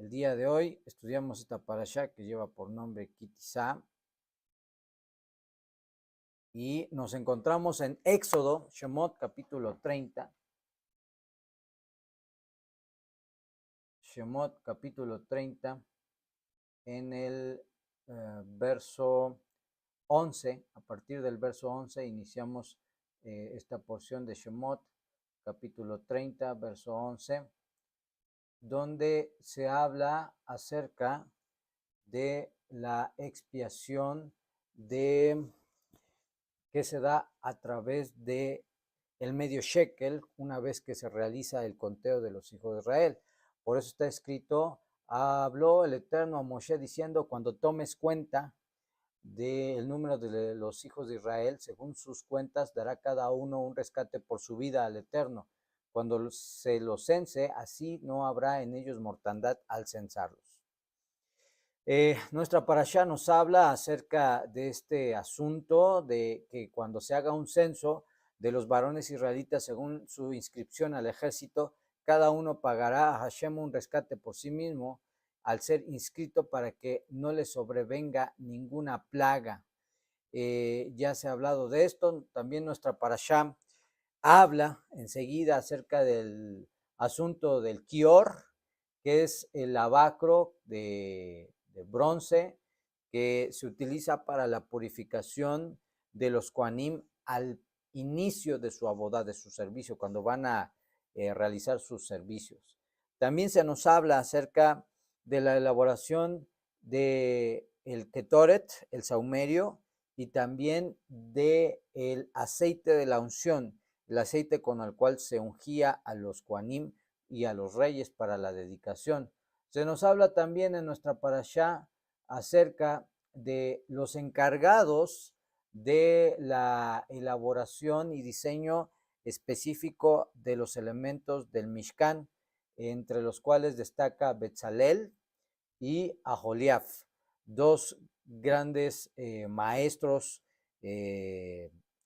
El día de hoy estudiamos esta parashá que lleva por nombre Kitizá y nos encontramos en Éxodo, Shemot capítulo 30. Shemot capítulo 30 en el verso 11. A partir del verso 11 iniciamos esta porción de Shemot capítulo 30, verso 11, donde se habla acerca de la expiación de que se da a través de el medio shekel una vez que se realiza el conteo de los hijos de Israel. Por eso está escrito, habló el Eterno a Moshe diciendo, cuando tomes cuenta del número de los hijos de Israel, según sus cuentas, dará cada uno un rescate por su vida al Eterno. Cuando se los cense, así no habrá en ellos mortandad al censarlos. Nuestra parashá nos habla acerca de este asunto de que cuando se haga un censo de los varones israelitas según su inscripción al ejército, cada uno pagará a Hashem un rescate por sí mismo al ser inscrito para que no le sobrevenga ninguna plaga. Ya se ha hablado de esto, también nuestra parashá habla enseguida acerca del asunto del kior, que es el lavacro de bronce que se utiliza para la purificación de los kohanim al inicio de su abodá, de su servicio, cuando van a realizar sus servicios. También se nos habla acerca de la elaboración de el ketoret, el saumerio, y también de el aceite de la unción, el aceite con el cual se ungía a los kohanim y a los reyes para la dedicación. Se nos habla también en nuestra parashá acerca de los encargados de la elaboración y diseño específico de los elementos del Mishkan, entre los cuales destaca Betzalel y Aholiab, dos grandes maestros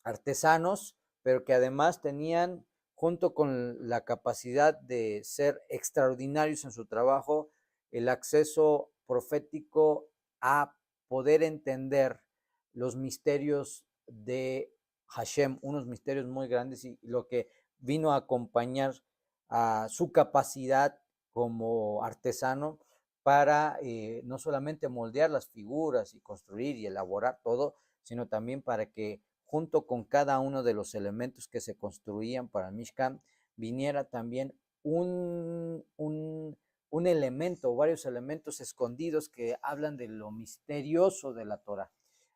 artesanos, pero que además tenían, junto con la capacidad de ser extraordinarios en su trabajo, el acceso profético a poder entender los misterios de Hashem, unos misterios muy grandes, y lo que vino a acompañar a su capacidad como artesano para no solamente moldear las figuras y construir y elaborar todo, sino también para que junto con cada uno de los elementos que se construían para Mishkan, viniera también un elemento, varios elementos escondidos que hablan de lo misterioso de la Torah.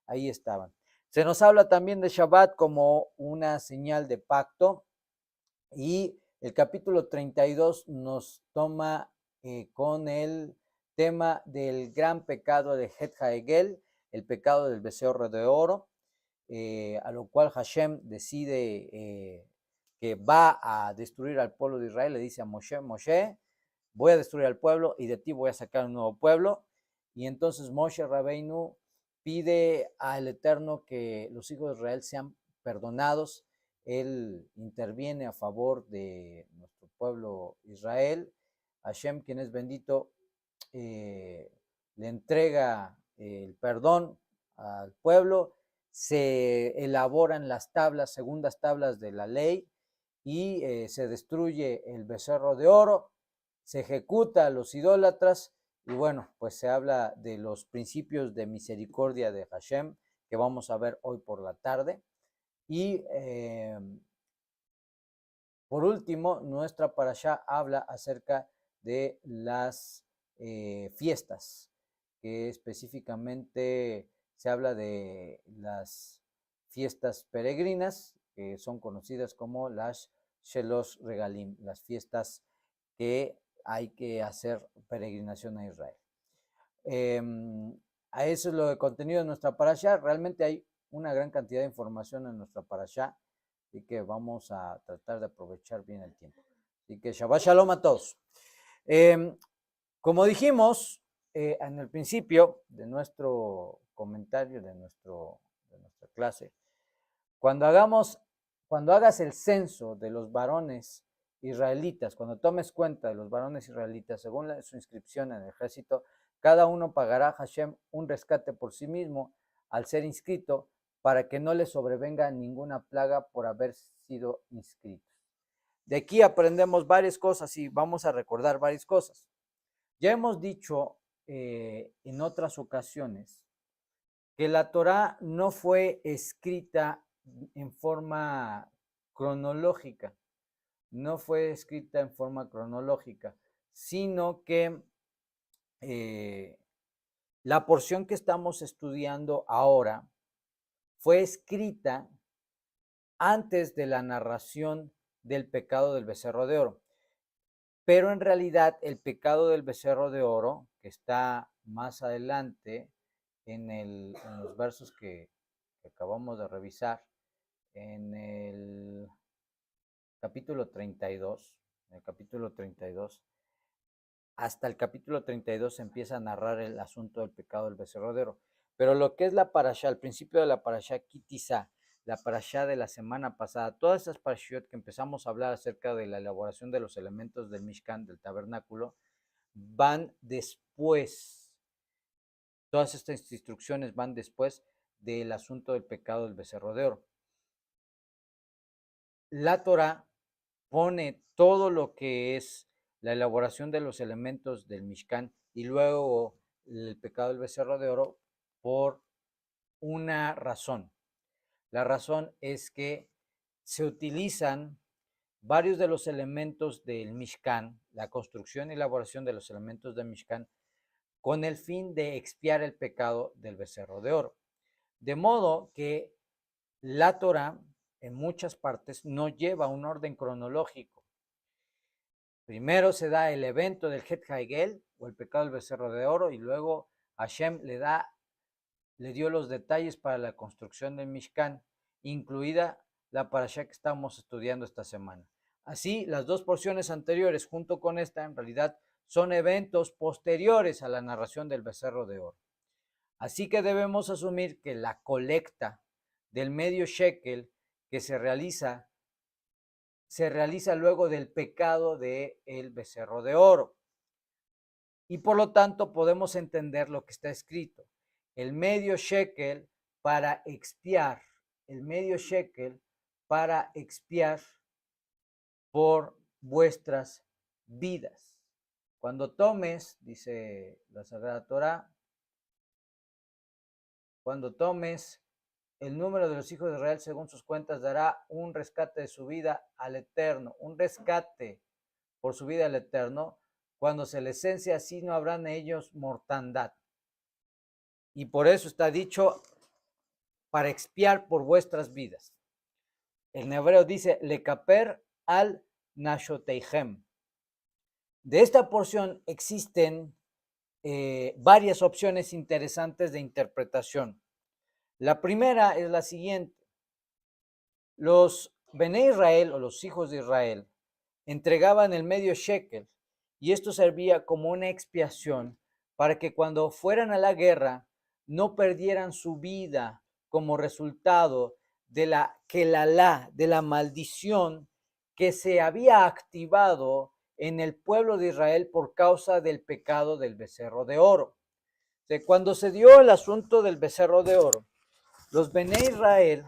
Ahí estaban. Se nos habla también de Shabbat como una señal de pacto, y el capítulo 32 nos toma con el tema del gran pecado de Het Haegel, el pecado del becerro de oro, a lo cual Hashem decide que va a destruir al pueblo de Israel. Le dice a Moshe, Moshe, voy a destruir al pueblo y de ti voy a sacar un nuevo pueblo. Y entonces Moshe Rabbeinu pide al Eterno que los hijos de Israel sean perdonados. Él interviene a favor de nuestro pueblo Israel. Hashem, quien es bendito, le entrega el perdón al pueblo. Se elaboran las tablas, segundas tablas de la ley, y se destruye el becerro de oro, se ejecuta a los idólatras, y bueno, pues se habla de los principios de misericordia de Hashem que vamos a ver hoy por la tarde. Y por último, nuestra parashá habla acerca de las fiestas, que específicamente se habla de las fiestas peregrinas, que son conocidas como las Shelosh Regalim, las fiestas que hay que hacer peregrinación a Israel. A eso es lo de contenido de nuestra parashá. Realmente hay una gran cantidad de información en nuestra parashá, así que vamos a tratar de aprovechar bien el tiempo. Así que Shabbat Shalom a todos. Como dijimos en el principio de nuestro comentario, de nuestra clase, cuando hagas el censo de los varones israelitas, cuando tomes cuenta de los varones israelitas, según su inscripción en el ejército, cada uno pagará a Hashem un rescate por sí mismo al ser inscrito, para que no le sobrevenga ninguna plaga por haber sido inscritos. De aquí aprendemos varias cosas y vamos a recordar varias cosas. Ya hemos dicho en otras ocasiones que la Torá no fue escrita en forma cronológica, no fue escrita en forma cronológica, sino que la porción que estamos estudiando ahora fue escrita antes de la narración del pecado del becerro de oro. Pero en realidad el pecado del becerro de oro, que está más adelante en los versos que acabamos de revisar, en el capítulo 32, en el capítulo 32, hasta el capítulo 32 se empieza a narrar el asunto del pecado del becerro de oro. Pero lo que es la parashá, al principio de la parashá Kitizá, la parashá de la semana pasada, todas esas parashiot que empezamos a hablar acerca de la elaboración de los elementos del Mishkan, del tabernáculo, van después. Todas estas instrucciones van después del asunto del pecado del becerro de oro. La Torá pone todo lo que es la elaboración de los elementos del Mishkan y luego el pecado del becerro de oro por una razón. La razón es que se utilizan varios de los elementos del Mishkan, la construcción y elaboración de los elementos del Mishkan, con el fin de expiar el pecado del becerro de oro. De modo que la Torá en muchas partes no lleva un orden cronológico. Primero se da el evento del Het Haigel, o el pecado del becerro de oro, y luego Hashem le dio los detalles para la construcción del Mishkan, incluida la parashá que estamos estudiando esta semana. Así, las dos porciones anteriores, junto con esta, en realidad son eventos posteriores a la narración del becerro de oro. Así que debemos asumir que la colecta del medio shekel que se realiza luego del pecado del becerro de oro. Y por lo tanto podemos entender lo que está escrito. El medio shekel para expiar, el medio shekel para expiar por vuestras vidas. Cuando tomes, dice la Sagrada Torá, cuando tomes el número de los hijos de Israel según sus cuentas, dará un rescate de su vida al Eterno, un rescate por su vida al Eterno. Cuando se les cence, así no habrán ellos mortandad. Y por eso está dicho, para expiar por vuestras vidas. En hebreo dice, lekaper al nashoteihem. De esta porción existen varias opciones interesantes de interpretación. La primera es la siguiente. Los Bene Israel, o los hijos de Israel, entregaban el medio shekel, y esto servía como una expiación para que cuando fueran a la guerra no perdieran su vida como resultado de la kelalá, de la maldición que se había activado en el pueblo de Israel por causa del pecado del becerro de oro. Cuando se dio el asunto del becerro de oro, los Bene Israel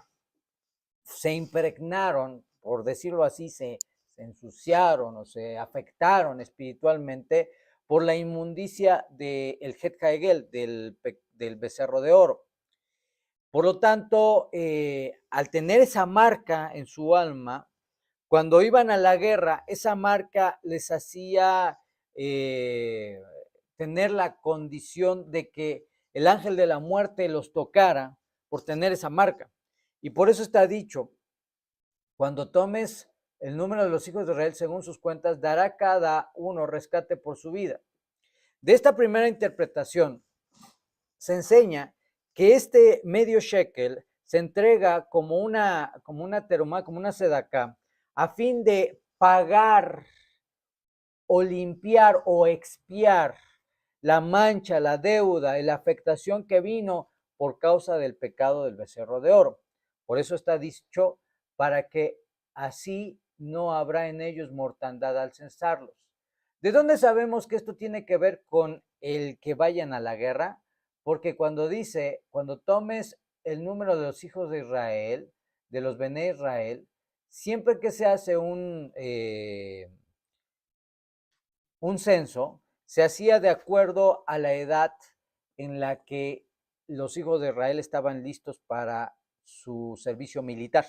se impregnaron, por decirlo así, se ensuciaron o se afectaron espiritualmente por la inmundicia del Het Haegel, del becerro de oro. Por lo tanto, al tener esa marca en su alma, cuando iban a la guerra, esa marca les hacía tener la condición de que el ángel de la muerte los tocara por tener esa marca. Y por eso está dicho, cuando tomes el número de los hijos de Israel según sus cuentas, dará cada uno rescate por su vida. De esta primera interpretación se enseña que este medio shekel se entrega como una terumá, como una sedacá, a fin de pagar o limpiar o expiar la mancha, la deuda y la afectación que vino por causa del pecado del becerro de oro. Por eso está dicho, para que así no habrá en ellos mortandad al censarlos. ¿De dónde sabemos que esto tiene que ver con el que vayan a la guerra? Porque cuando dice, cuando tomes el número de los hijos de Israel, de los Bené Israel, siempre que se hace un censo, se hacía de acuerdo a la edad en la que los hijos de Israel estaban listos para su servicio militar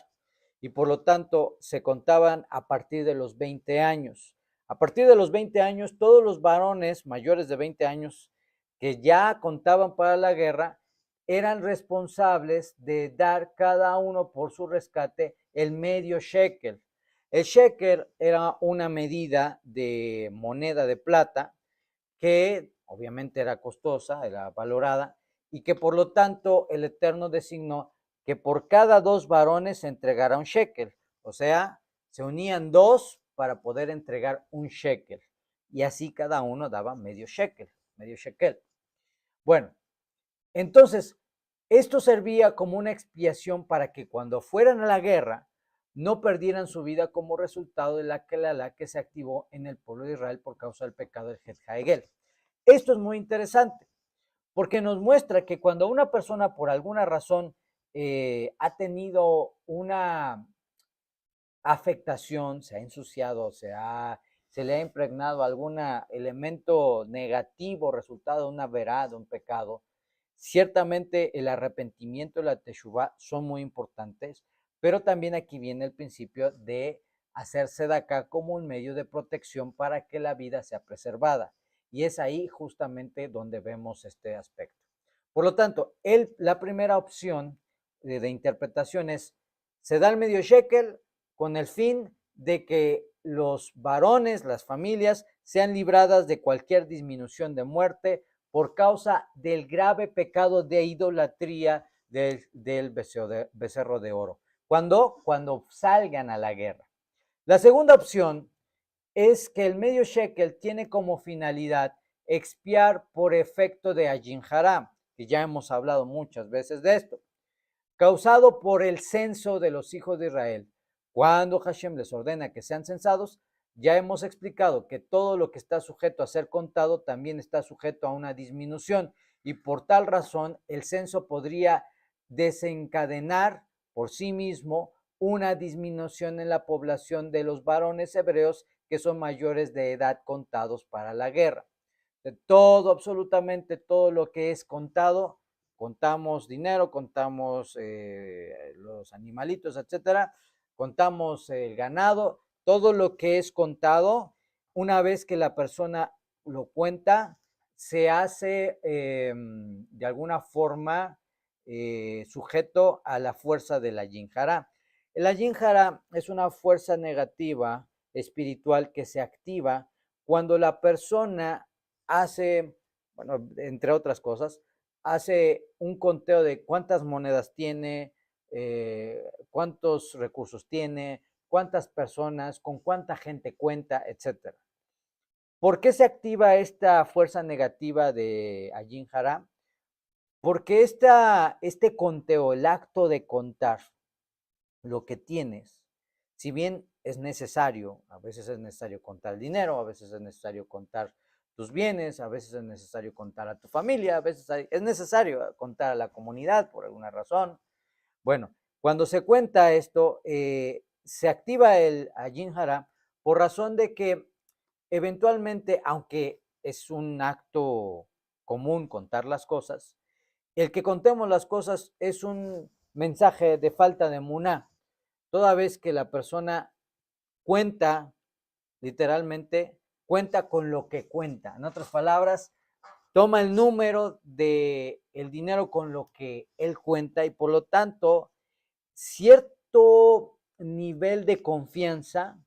y por lo tanto se contaban a partir de los 20 años. A partir de los 20 años, todos los varones mayores de 20 años que ya contaban para la guerra eran responsables de dar cada uno por su rescate el medio shekel. El shekel era una medida de moneda de plata que obviamente era costosa, era valorada, y que por lo tanto el Eterno designó que por cada 2 varones se entregara un shekel. O sea, se unían 2 para poder entregar un shekel. Y así cada uno daba medio shekel, medio shekel. Bueno, entonces, esto servía como una expiación para que cuando fueran a la guerra no perdieran su vida como resultado de la Kelalá que se activó en el pueblo de Israel por causa del pecado del Het Haegel. Esto es muy interesante porque nos muestra que cuando una persona por alguna razón ha tenido una afectación, se ha ensuciado, se le ha impregnado algún elemento negativo resultado de una verá, de un pecado, ciertamente el arrepentimiento y la teshuvá son muy importantes, pero también aquí viene el principio de hacerse de acá como un medio de protección para que la vida sea preservada. Y es ahí justamente donde vemos este aspecto. Por lo tanto, la primera opción de interpretación es, se da el medio shekel con el fin de que los varones, las familias, sean libradas de cualquier disminución de muerte por causa del grave pecado de idolatría del becerro de oro. Cuando salgan a la guerra. La segunda opción es que el medio shekel tiene como finalidad expiar por efecto de Ajin Haram, que ya hemos hablado muchas veces de esto, causado por el censo de los hijos de Israel. Cuando Hashem les ordena que sean censados, ya hemos explicado que todo lo que está sujeto a ser contado también está sujeto a una disminución y por tal razón el censo podría desencadenar por sí mismo una disminución en la población de los varones hebreos que son mayores de edad contados para la guerra. De todo, absolutamente todo lo que es contado, contamos dinero, contamos los animalitos, etcétera, contamos el ganado, todo lo que es contado, una vez que la persona lo cuenta, se hace de alguna forma sujeto a la fuerza de la yinjara. La yinjara es una fuerza negativa espiritual que se activa cuando la persona hace, bueno, entre otras cosas, hace un conteo de cuántas monedas tiene, cuántos recursos tiene, cuántas personas, con cuánta gente cuenta, etcétera. ¿Por qué se activa esta fuerza negativa de Ajin Hara? Porque este conteo, el acto de contar lo que tienes, si bien es necesario, a veces es necesario contar el dinero, a veces es necesario contar tus bienes, a veces es necesario contar a tu familia, a veces es necesario contar a la comunidad por alguna razón. Bueno, cuando se cuenta esto, se activa el Ajin Hara por razón de que eventualmente, aunque es un acto común contar las cosas, el que contemos las cosas es un mensaje de falta de muná, toda vez que la persona cuenta, literalmente, cuenta con lo que cuenta. En otras palabras, toma el número de el dinero con lo que él cuenta y por lo tanto, cierto nivel de confianza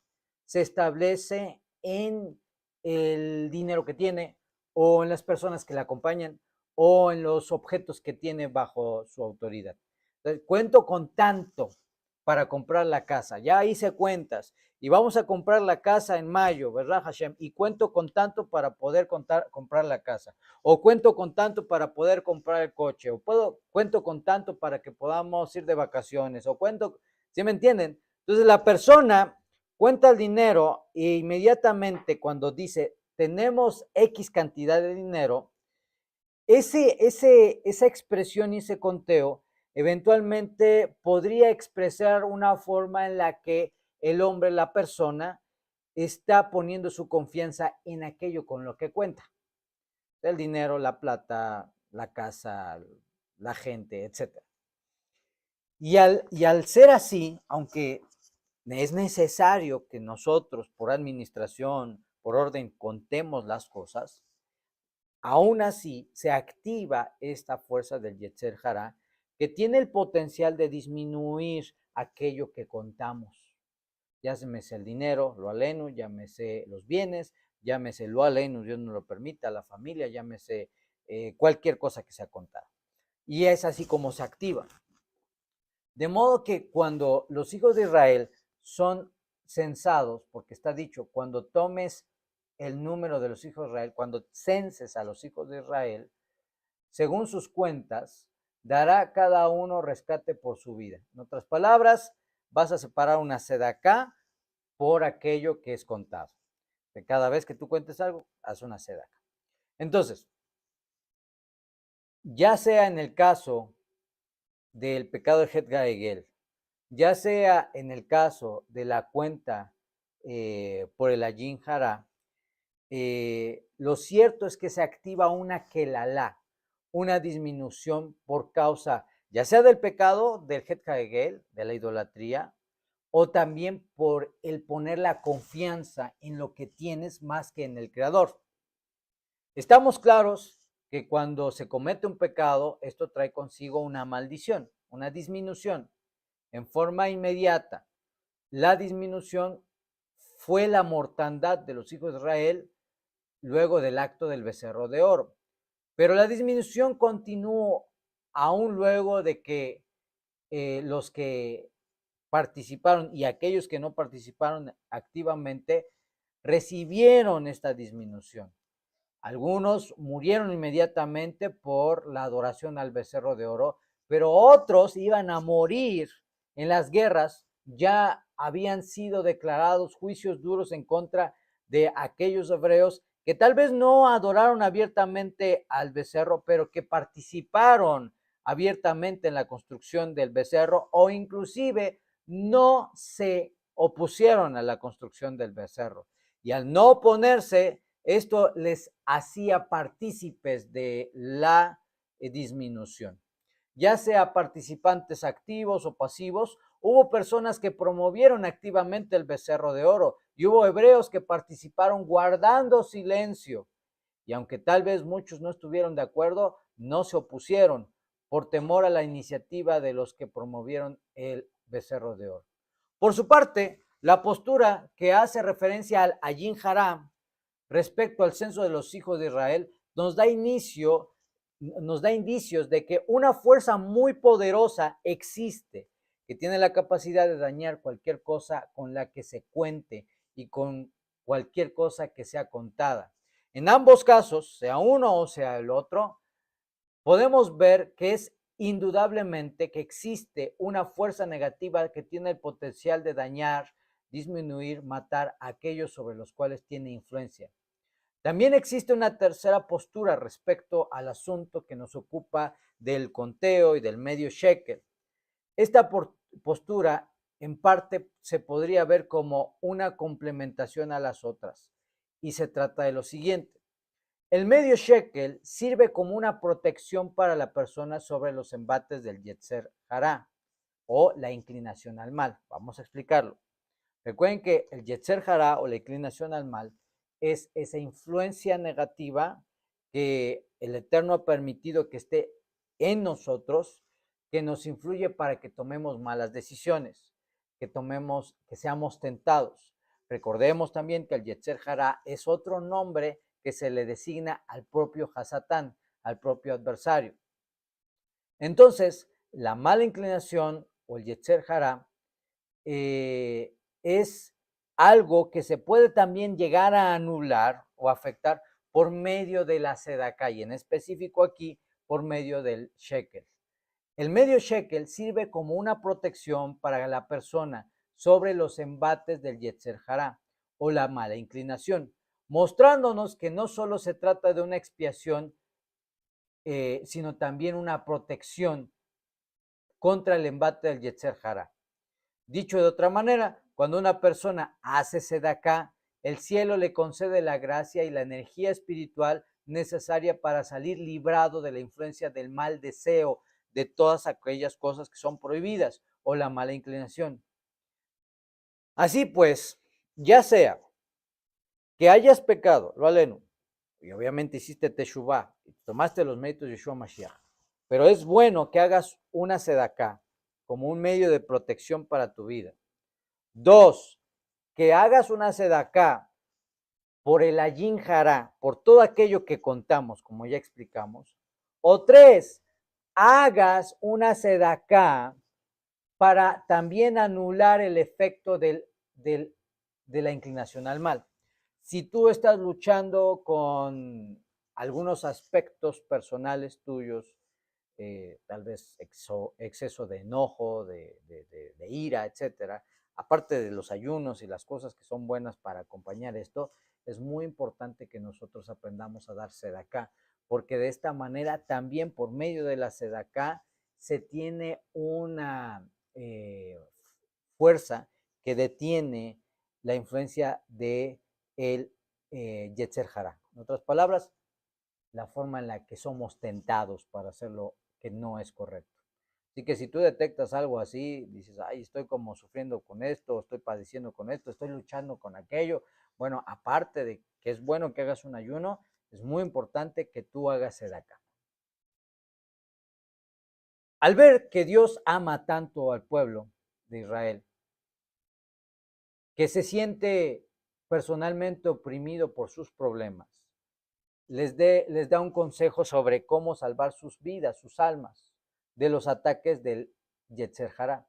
se establece en el dinero que tiene o en las personas que le acompañan o en los objetos que tiene bajo su autoridad. Entonces, cuento con tanto para comprar la casa, ya hice cuentas y vamos a comprar la casa en mayo, ¿verdad, Hashem? Y cuento con tanto para poder comprar la casa, o cuento con tanto para poder comprar el coche, o cuento con tanto para que podamos ir de vacaciones, o cuento, ¿sí me entienden? Entonces la persona cuenta el dinero e inmediatamente cuando dice tenemos X cantidad de dinero, esa expresión y ese conteo eventualmente podría expresar una forma en la que el hombre, la persona, está poniendo su confianza en aquello con lo que cuenta. El dinero, la plata, la casa, la gente, etc. Y al ser así, aunque es necesario que nosotros, por administración, por orden, contemos las cosas, aún así se activa esta fuerza del Yetzer Hará que tiene el potencial de disminuir aquello que contamos. Llámese el dinero, lo aleno, llámese los bienes, llámese lo aleno, Dios no lo permita, la familia, llámese cualquier cosa que sea contada. Y es así como se activa. De modo que cuando los hijos de Israel son censados, porque está dicho, cuando tomes el número de los hijos de Israel, cuando censes a los hijos de Israel, según sus cuentas, dará cada uno rescate por su vida. En otras palabras, vas a separar una sedacá por aquello que es contado. De cada vez que tú cuentes algo, haz una sedacá. Entonces, ya sea en el caso del pecado de Het Gaegel, ya sea en el caso de la cuenta por el Ayin Hará, lo cierto es que se activa una kelalá, una disminución por causa ya sea del pecado del Het Haegel, de la idolatría, o también por el poner la confianza en lo que tienes más que en el Creador. Estamos claros que cuando se comete un pecado, esto trae consigo una maldición, una disminución en forma inmediata. La disminución fue la mortandad de los hijos de Israel luego del acto del becerro de oro. Pero la disminución continuó aún luego de que los que participaron y aquellos que no participaron activamente recibieron esta disminución. Algunos murieron inmediatamente por la adoración al becerro de oro, pero otros iban a morir en las guerras. Ya habían sido declarados juicios duros en contra de aquellos hebreos que tal vez no adoraron abiertamente al becerro, pero que participaron abiertamente en la construcción del becerro o inclusive no se opusieron a la construcción del becerro. Y al no oponerse, esto les hacía partícipes de la disminución. Ya sea participantes activos o pasivos, hubo personas que promovieron activamente el becerro de oro y hubo hebreos que participaron guardando silencio. Y aunque tal vez muchos no estuvieron de acuerdo, no se opusieron por temor a la iniciativa de los que promovieron el becerro de oro. Por su parte, la postura que hace referencia al Ayin Haram respecto al censo de los hijos de Israel nos da indicios de que una fuerza muy poderosa existe, que tiene la capacidad de dañar cualquier cosa con la que se cuente y con cualquier cosa que sea contada. En ambos casos, sea uno o sea el otro, podemos ver que es indudablemente que existe una fuerza negativa que tiene el potencial de dañar, disminuir, matar a aquellos sobre los cuales tiene influencia. También existe una tercera postura respecto al asunto que nos ocupa del conteo y del medio shekel. Esta postura en parte se podría ver como una complementación a las otras y se trata de lo siguiente. El medio shekel sirve como una protección para la persona sobre los embates del Yetzer Hará o la inclinación al mal. Vamos a explicarlo. Recuerden que el Yetzer Hará o la inclinación al mal es esa influencia negativa que el Eterno ha permitido que esté en nosotros, que nos influye para que tomemos malas decisiones, que seamos tentados. Recordemos también que el Yetzer Hará es otro nombre que se le designa al propio Hasatán, al propio adversario. Entonces, la mala inclinación o el Yetzer Hará es algo que se puede también llegar a anular o afectar por medio de la sedacá y en específico aquí por medio del shekel. El medio shekel sirve como una protección para la persona sobre los embates del Yetzer Hará o la mala inclinación, mostrándonos que no solo se trata de una expiación, sino también una protección contra el embate del Yetzer Hará. Dicho de otra manera, cuando una persona hace sedaká, el cielo le concede la gracia y la energía espiritual necesaria para salir librado de la influencia del mal deseo, de todas aquellas cosas que son prohibidas o la mala inclinación. Así pues, ya sea que hayas pecado, lo aleno, y obviamente hiciste teshuvá, y tomaste los méritos de Yeshua Mashiach, pero es bueno que hagas una sedaká como un medio de protección para tu vida. 2, que hagas una sedaká por el ayin hará, por todo aquello que contamos, como ya explicamos. O 3, hagas una sedaká para también anular el efecto de la inclinación al mal. Si tú estás luchando con algunos aspectos personales tuyos, tal vez exceso de enojo, de ira, etcétera, aparte de los ayunos y las cosas que son buenas para acompañar esto, es muy importante que nosotros aprendamos a dar sedaká, porque de esta manera también por medio de la sedaká se tiene una fuerza que detiene la influencia de el Yetzer Hará. En otras palabras, la forma en la que somos tentados para hacer lo que no es correcto. Así que si tú detectas algo así, dices, ay, estoy como sufriendo con esto, estoy padeciendo con esto, estoy luchando con aquello. Bueno, aparte de que es bueno que hagas un ayuno, es muy importante que tú hagas sedaká. Al ver que Dios ama tanto al pueblo de Israel, que se siente personalmente oprimido por sus problemas, les da un consejo sobre cómo salvar sus vidas, sus almas, de los ataques del Yetzer Hará.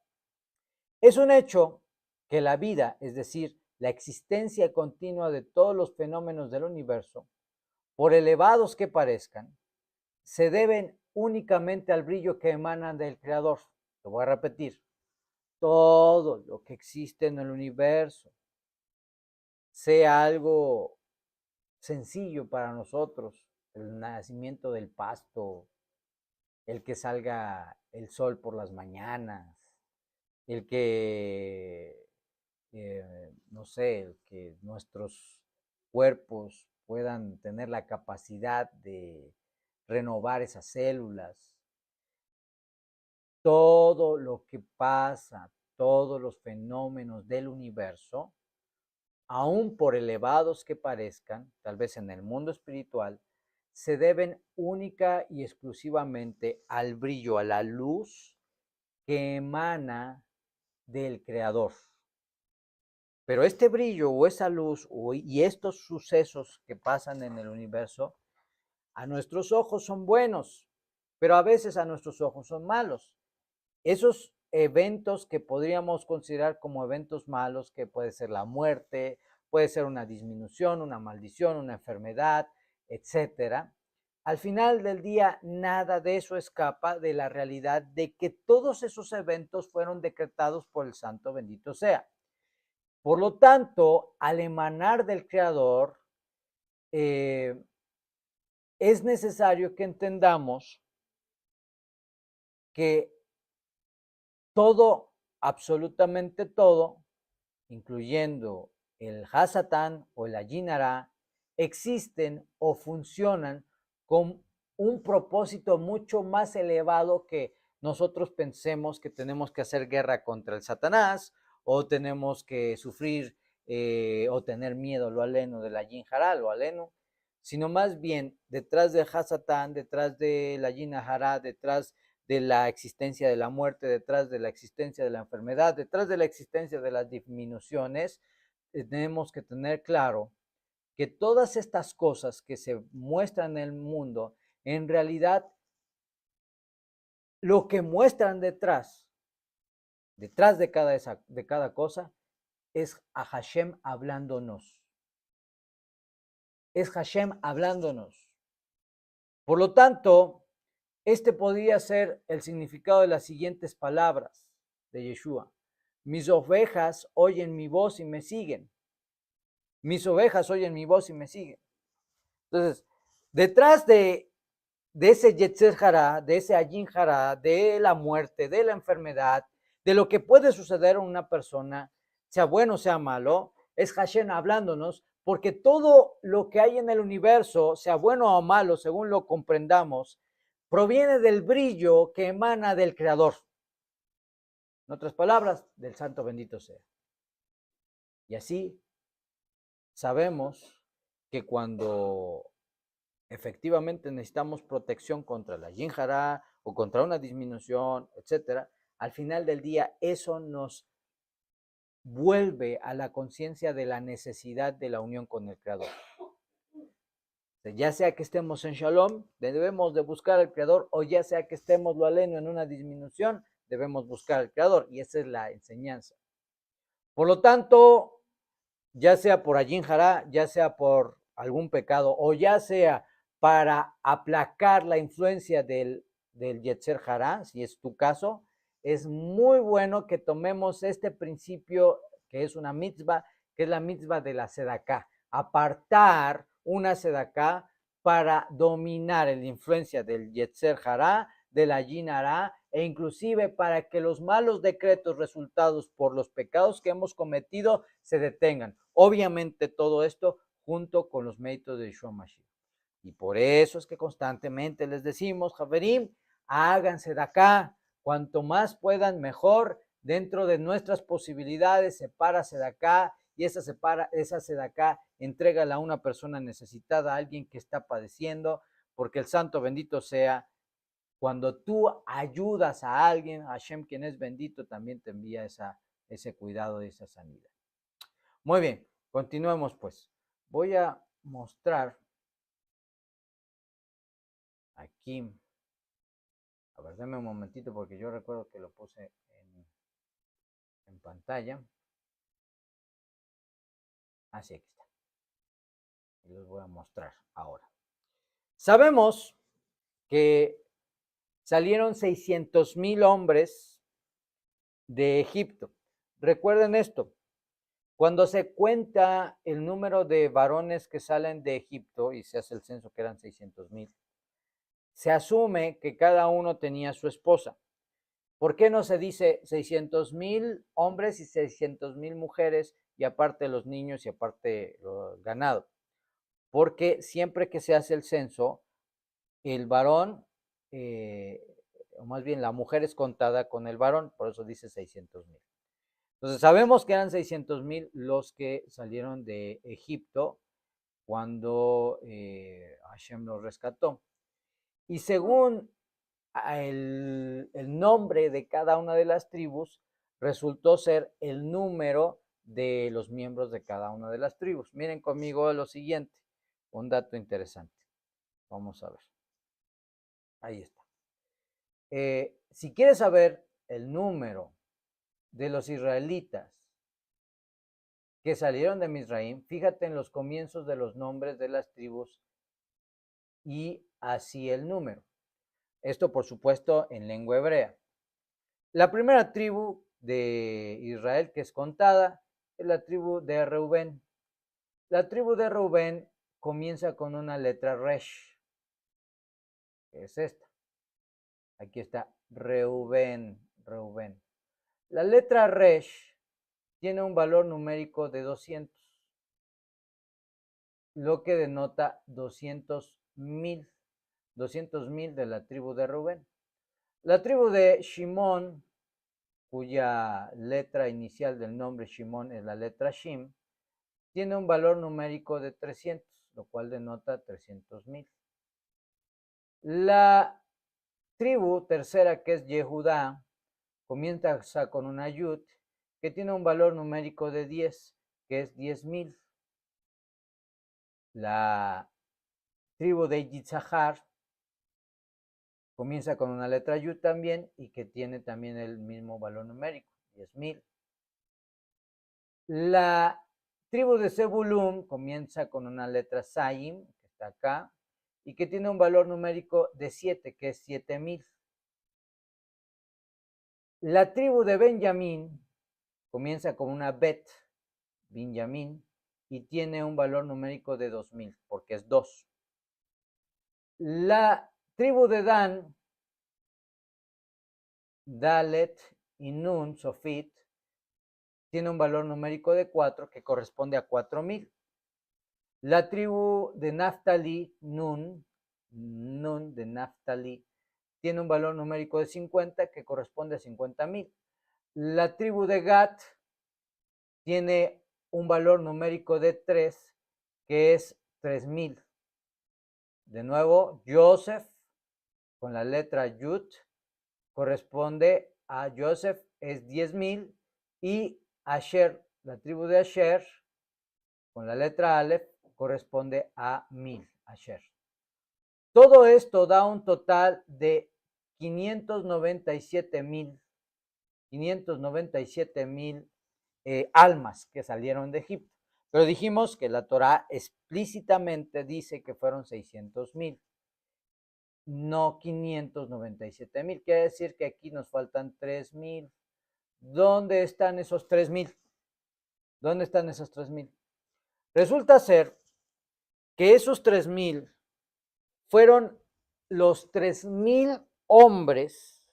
Es un hecho que la vida, es decir, la existencia continua de todos los fenómenos del universo, por elevados que parezcan, se deben únicamente al brillo que emanan del Creador. Lo voy a repetir. Todo lo que existe en el universo, sea algo sencillo para nosotros, el nacimiento del pasto, el que salga el sol por las mañanas, el que, no sé, el que nuestros cuerpos puedan tener la capacidad de renovar esas células, todo lo que pasa, todos los fenómenos del universo, aun por elevados que parezcan, tal vez en el mundo espiritual, se deben única y exclusivamente al brillo, a la luz que emana del Creador. Pero este brillo o esa luz y estos sucesos que pasan en el universo, a nuestros ojos son buenos, pero a veces a nuestros ojos son malos. Esos eventos que podríamos considerar como eventos malos, que puede ser la muerte, puede ser una disminución, una maldición, una enfermedad, etcétera. Al final del día, nada de eso escapa de la realidad de que todos esos eventos fueron decretados por el Santo bendito sea. Por lo tanto, al emanar del Creador, es necesario que entendamos que todo, absolutamente todo, incluyendo el Hasatán o el Ayinara, existen o funcionan con un propósito mucho más elevado que nosotros pensemos que tenemos que hacer guerra contra el Satanás o tenemos que sufrir o tener miedo, lo aleno, de la Yinjara, lo aleno, sino más bien detrás del Hasatán, detrás de la Yinjara, detrás de la existencia de la muerte, detrás de la existencia de la enfermedad, detrás de la existencia de las disminuciones, tenemos que tener claro que todas estas cosas que se muestran en el mundo, en realidad lo que muestran detrás de cada cosa, es a Hashem hablándonos. Es Hashem hablándonos. Por lo tanto, este podría ser el significado de las siguientes palabras de Yeshua. Mis ovejas oyen mi voz y me siguen. Mis ovejas oyen mi voz y me siguen. Entonces, detrás de ese Yetzer Hará, de ese Ayin Hará, de la muerte, de la enfermedad, de lo que puede suceder a una persona, sea bueno o sea malo, es Hashem hablándonos, porque todo lo que hay en el universo, sea bueno o malo, según lo comprendamos, proviene del brillo que emana del Creador. En otras palabras, del Santo bendito sea. Y así sabemos que cuando efectivamente necesitamos protección contra la yin hará o contra una disminución, etcétera, al final del día eso nos vuelve a la conciencia de la necesidad de la unión con el Creador. Ya sea que estemos en Shalom, debemos de buscar al Creador, o ya sea que estemos lo aleno en una disminución, debemos buscar al Creador, y esa es la enseñanza. Por lo tanto, ya sea por Ayin Hará, ya sea por algún pecado, o ya sea para aplacar la influencia del Yetzer Hará, si es tu caso, es muy bueno que tomemos este principio que es una mitzvah, que es la mitzvah de la sedaká, apartar una sedaká para dominar la influencia del Yetzer Hará, de la Yin Hará, e inclusive para que los malos decretos resultados por los pecados que hemos cometido se detengan. Obviamente todo esto junto con los méritos de Yeshua Mashiach. Y por eso es que constantemente les decimos, Javerim, háganse de acá, cuanto más puedan mejor, dentro de nuestras posibilidades, sepárase de acá, y esa de acá, entrégala a una persona necesitada, a alguien que está padeciendo, porque el santo bendito sea, cuando tú ayudas a alguien, Hashem, quien es bendito, también te envía ese cuidado y esa sanidad. Muy bien, continuemos pues. Voy a mostrar aquí, a ver, denme un momentito porque yo recuerdo que lo puse en pantalla. Así, aquí está. Y los voy a mostrar ahora. Sabemos que salieron 600,000 hombres de Egipto. Recuerden esto, cuando se cuenta el número de varones que salen de Egipto y se hace el censo que eran 600,000, se asume que cada uno tenía su esposa. ¿Por qué no se dice 600,000 hombres y 600,000 mujeres y aparte los niños y aparte el ganado? Porque siempre que se hace el censo, el varón, o más bien la mujer es contada con el varón, por eso dice 600,000. Entonces sabemos que eran 600,000 los que salieron de Egipto cuando Hashem los rescató. Y según el nombre de cada una de las tribus, resultó ser el número de los miembros de cada una de las tribus. Miren conmigo lo siguiente, un dato interesante. Vamos a ver. Ahí está. Si quieres saber el número de los israelitas que salieron de Misraim, fíjate en los comienzos de los nombres de las tribus y así el número. Esto, por supuesto, en lengua hebrea. La primera tribu de Israel que es contada es la tribu de Reubén. La tribu de Reubén comienza con una letra Resh, que es esta. Aquí está Reubén, Reubén. La letra Resh tiene un valor numérico de 200, lo que denota 200,000 de la tribu de Reubén. La tribu de Shimón, cuya letra inicial del nombre Shimón es la letra Shim, tiene un valor numérico de 300, lo cual denota 300,000. La tribu tercera, que es Yehudá, comienza con una Yud, que tiene un valor numérico de 10, que es 10,000. La tribu de Yitzhahar comienza con una letra Yud también y que tiene también el mismo valor numérico, 10,000. La tribu de Zebulún comienza con una letra Zayin, que está acá, y que tiene un valor numérico de 7, que es 7,000. La tribu de Benjamín comienza con una Bet, Benjamín, y tiene un valor numérico de 2000, porque es 2. La tribu de Dan, Dalet y Nun, Sofit, tiene un valor numérico de 4 que corresponde a 4000. La tribu de Naftali, Nun de Naftali, tiene un valor numérico de 50 que corresponde a 50,000. La tribu de Gad tiene un valor numérico de 3 que es 3000. De nuevo, Joseph con la letra Yud corresponde a Joseph, es 10,000, y Asher, la tribu de Asher, con la letra Aleph, corresponde a 1000, Asher. Todo esto da un total de 597,000 almas que salieron de Egipto. Pero dijimos que la Torá explícitamente dice que fueron 600,000, no 597,000. Quiere decir que aquí nos faltan 3,000. ¿Dónde están esos 3,000? ¿Dónde están esos 3,000? Resulta ser que esos 3,000 fueron los 3,000 hombres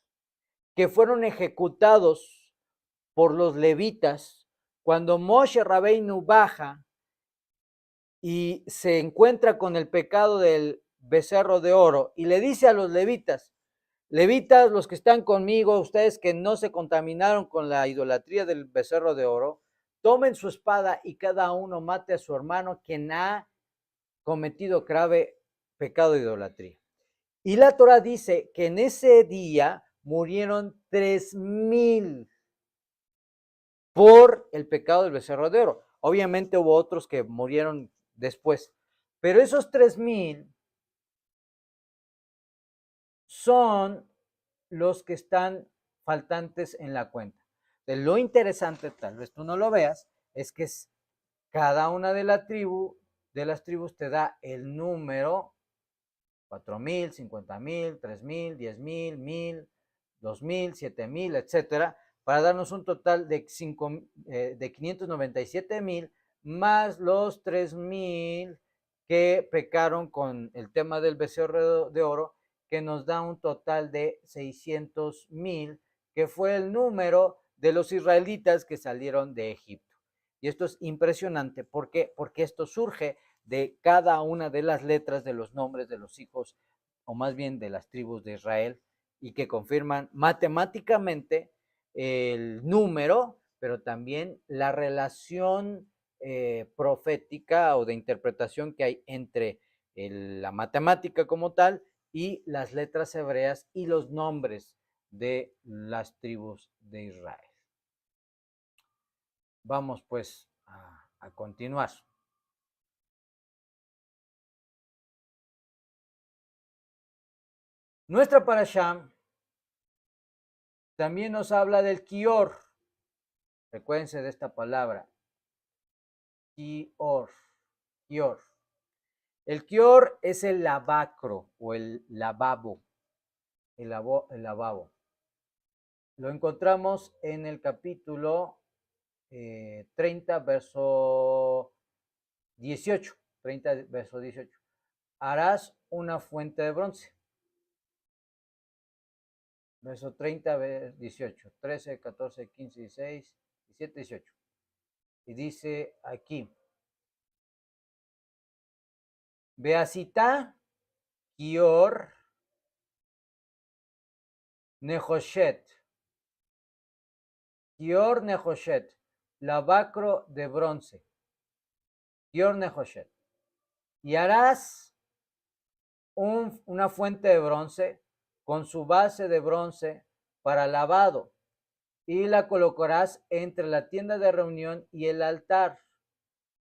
que fueron ejecutados por los levitas cuando Moshe Rabbeinu baja y se encuentra con el pecado del becerro de oro y le dice a los levitas, levitas, los que están conmigo, ustedes que no se contaminaron con la idolatría del becerro de oro, tomen su espada y cada uno mate a su hermano quien ha cometido grave pecado de idolatría. Y la Torah dice que en ese día murieron 3,000 por el pecado del becerro de oro. Obviamente hubo otros que murieron después, pero esos 3,000 son los que están faltantes en la cuenta. De lo interesante, tal vez tú no lo veas, es que cada una de las tribus te da el número 4,000, 50,000, 3,000, 10,000, 1,000, 2,000, 7,000, etcétera, para darnos un total de 597,000 más los 3,000 que pecaron con el tema del becerro de oro, que nos da un total de 600,000, que fue el número de los israelitas que salieron de Egipto. Y esto es impresionante. ¿Por qué? Porque esto surge de cada una de las letras de los nombres de los hijos, o más bien de las tribus de Israel, y que confirman matemáticamente el número, pero también la relación profética o de interpretación que hay entre la matemática como tal y las letras hebreas y los nombres de las tribus de Israel. Vamos pues a continuar. Nuestra parashá también nos habla del Kior. Recuérdense de esta palabra. Kior. Kior. El Kior es el lavacro o el lavabo. El lavabo. Lo encontramos en el capítulo 30, verso 18. 30, verso 18. Harás una fuente de bronce. Verso 30, 18, 13, 14, 15, 16, 17, 18. Y dice aquí, Beasita Kior Nehoshet. Kior Nehoshet, lavacro de bronce. Kior Nehoshet. Y harás una fuente de bronce con su base de bronce para lavado, y la colocarás entre la tienda de reunión y el altar.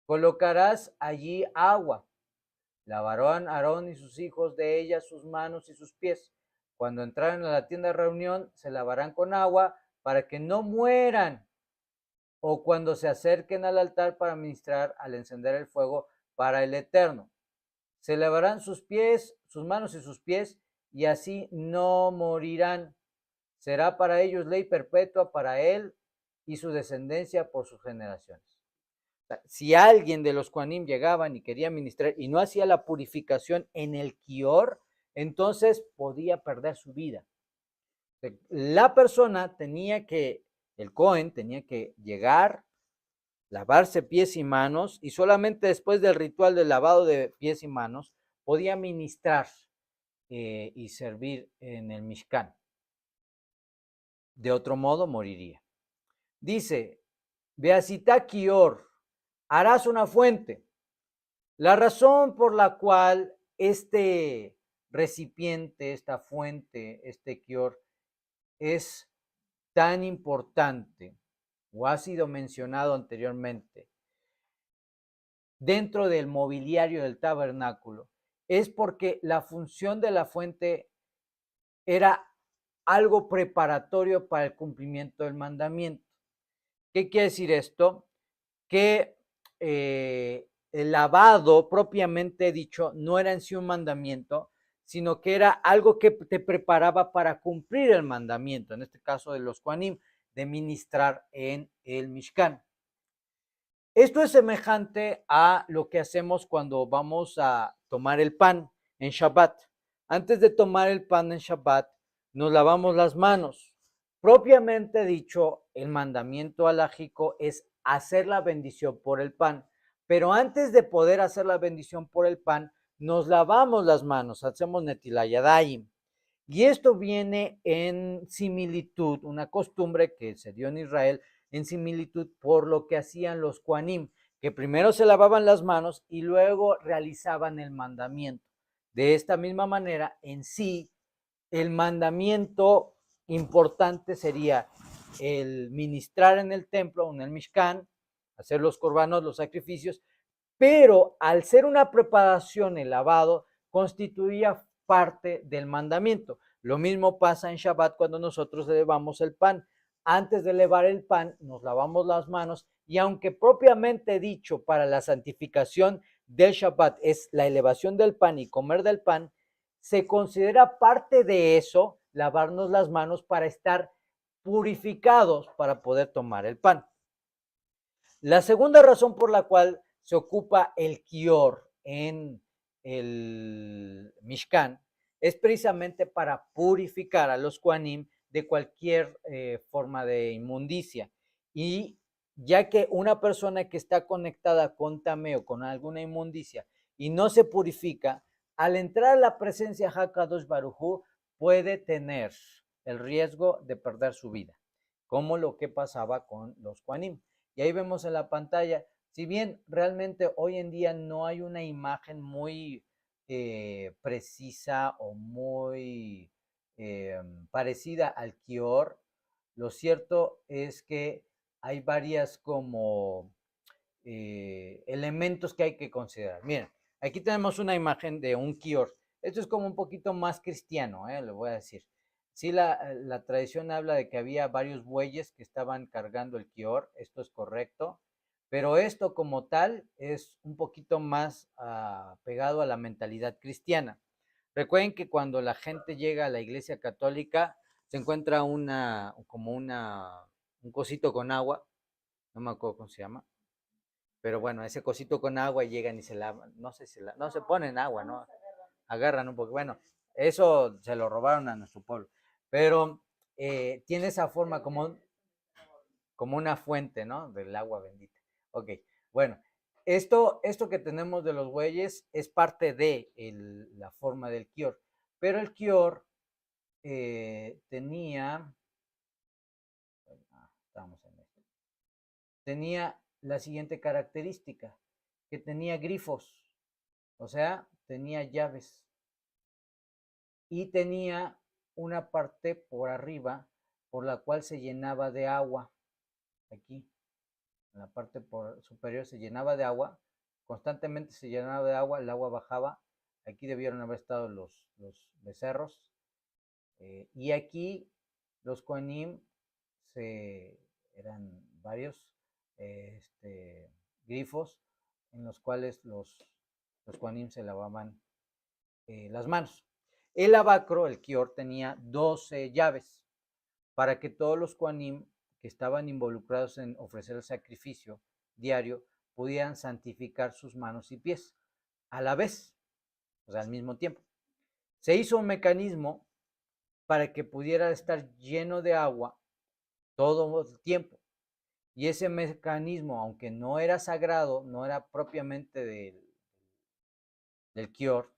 Colocarás allí agua. Lavarán Aarón y sus hijos de ella sus manos y sus pies. Cuando entraren a la tienda de reunión, se lavarán con agua para que no mueran. O cuando se acerquen al altar para ministrar al encender el fuego para el Eterno. Se lavarán sus pies, sus manos y sus pies, y así no morirán. Será para ellos ley perpetua para él y su descendencia por sus generaciones. O sea, si alguien de los Kohanim llegaban y quería ministrar y no hacía la purificación en el Kior, entonces podía perder su vida. La persona tenía que, el Cohen tenía que llegar, lavarse pies y manos, y solamente después del ritual del lavado de pies y manos podía ministrar y servir en el Mishkan. De otro modo moriría. Dice, Beasita Kior, harás una fuente. La razón por la cual este recipiente, esta fuente, este Kior, es tan importante o ha sido mencionado anteriormente dentro del mobiliario del tabernáculo, es porque la función de la fuente era algo preparatorio para el cumplimiento del mandamiento. ¿Qué quiere decir esto? Que el lavado propiamente dicho no era en sí un mandamiento, sino que era algo que te preparaba para cumplir el mandamiento, en este caso de los Kohanim, de ministrar en el Mishkan. Esto es semejante a lo que hacemos cuando vamos a tomar el pan en Shabbat. Antes de tomar el pan en Shabbat, nos lavamos las manos. Propiamente dicho, el mandamiento alágico es hacer la bendición por el pan. Pero antes de poder hacer la bendición por el pan, nos lavamos las manos, hacemos netilayadayim. Y esto viene en similitud, una costumbre que se dio en Israel, en similitud por lo que hacían los Kohanim, que primero se lavaban las manos y luego realizaban el mandamiento. De esta misma manera, en sí, el mandamiento importante sería el ministrar en el templo, en el Mishkan, hacer los corbanos, los sacrificios, pero al ser una preparación, el lavado constituía parte del mandamiento. Lo mismo pasa en Shabbat cuando nosotros elevamos el pan. Antes de elevar el pan, nos lavamos las manos y aunque propiamente dicho para la santificación del Shabbat es la elevación del pan y comer del pan, se considera parte de eso lavarnos las manos para estar purificados para poder tomar el pan. La segunda razón por la cual se ocupa el Kior en el Mishkan es precisamente para purificar a los Kohanim de cualquier forma de inmundicia. Y ya que una persona que está conectada con Tameo, con alguna inmundicia, y no se purifica, al entrar a la presencia de Hakadosh Baruj Hu, puede tener el riesgo de perder su vida, como lo que pasaba con los Kohanim. Y ahí vemos en la pantalla, si bien realmente hoy en día no hay una imagen muy precisa o muy parecida al Kior, lo cierto es que hay varias como elementos que hay que considerar. Miren, aquí tenemos una imagen de un Kior. Esto es como un poquito más cristiano, le voy a decir. Sí, la tradición habla de que había varios bueyes que estaban cargando el Kior, esto es correcto, pero esto como tal es un poquito más pegado a la mentalidad cristiana. Recuerden que cuando la gente llega a la iglesia católica se encuentra un cosito con agua, no me acuerdo cómo se llama, pero bueno, ese cosito con agua y llegan y se lavan, no sé si no se ponen agua, ¿no? Agarran un poco, bueno, eso se lo robaron a nuestro pueblo, pero tiene esa forma como una fuente, ¿no? Del agua bendita. Ok, bueno, esto que tenemos de los bueyes es parte de la forma del Kior, pero el Kior tenía la siguiente característica, que tenía grifos, o sea, tenía llaves y tenía una parte por arriba por la cual se llenaba de agua. Aquí, en la parte superior se llenaba de agua, constantemente se llenaba de agua, el agua bajaba. Aquí debieron haber estado los becerros. Y aquí los Kohanim eran varios grifos en los cuales los Kohanim se lavaban las manos. El lavacro, el Kior, tenía 12 llaves para que todos los Kohanim que estaban involucrados en ofrecer el sacrificio diario pudieran santificar sus manos y pies a la vez, o sea, al mismo tiempo. Se hizo un mecanismo para que pudiera estar lleno de agua todo el tiempo. Y ese mecanismo, aunque no era sagrado, no era propiamente del Kior,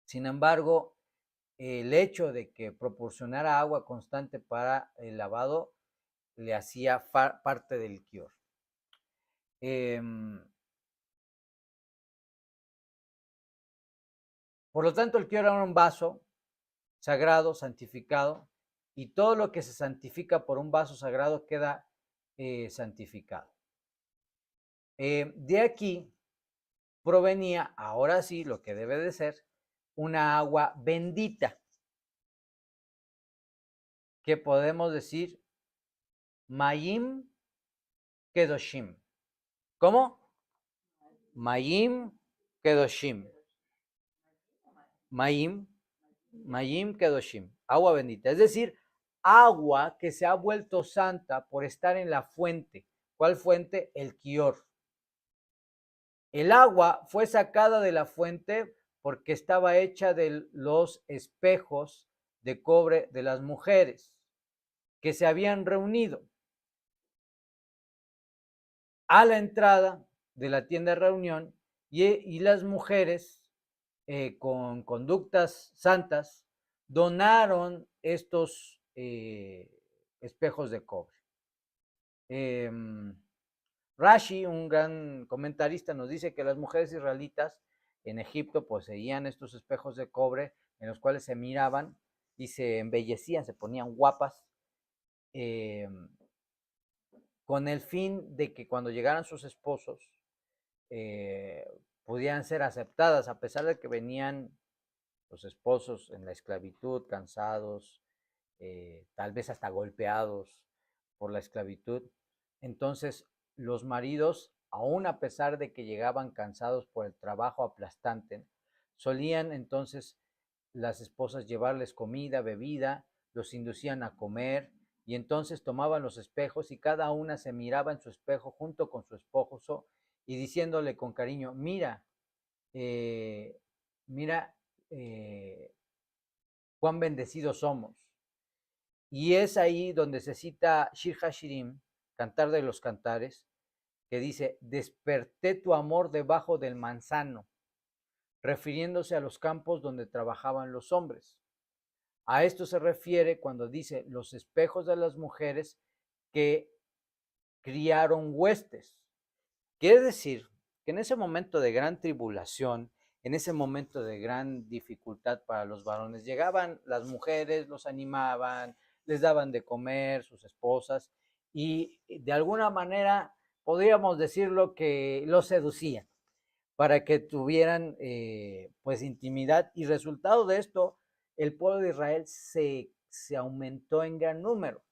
sin embargo, el hecho de que proporcionara agua constante para el lavado le hacía parte del Kior. Por lo tanto, el Kior era un vaso sagrado, santificado, y todo lo que se santifica por un vaso sagrado queda santificado. De aquí provenía, ahora sí, lo que debe de ser, una agua bendita, que podemos decir Mayim Kedoshim. ¿Cómo? Mayim Kedoshim. Mayim Kedoshim. Agua bendita. Es decir, agua que se ha vuelto santa por estar en la fuente. ¿Cuál fuente? El Kior. El agua fue sacada de la fuente porque estaba hecha de los espejos de cobre de las mujeres que se habían reunido a la entrada de la tienda de reunión y las mujeres con conductas santas donaron estos espejos de cobre. Rashi, un gran comentarista, nos dice que las mujeres israelitas en Egipto poseían estos espejos de cobre en los cuales se miraban y se embellecían, se ponían guapas, con el fin de que cuando llegaran sus esposos pudieran ser aceptadas, a pesar de que venían los esposos en la esclavitud, cansados, tal vez hasta golpeados por la esclavitud. Entonces, los maridos, aún a pesar de que llegaban cansados por el trabajo aplastante, solían entonces las esposas llevarles comida, bebida, los inducían a comer y entonces tomaban los espejos y cada una se miraba en su espejo junto con su esposo y diciéndole con cariño, mira, mira cuán bendecidos somos. Y es ahí donde se cita Shir Hashirim, Cantar de los Cantares, que dice, desperté tu amor debajo del manzano, refiriéndose a los campos donde trabajaban los hombres. A esto se refiere cuando dice los espejos de las mujeres que criaron huestes. Quiere decir que en ese momento de gran tribulación, en ese momento de gran dificultad para los varones, llegaban las mujeres, los animaban, les daban de comer, sus esposas, y de alguna manera podríamos decirlo que los seducían para que tuvieran pues intimidad, y resultado de esto, el pueblo de Israel se aumentó en gran número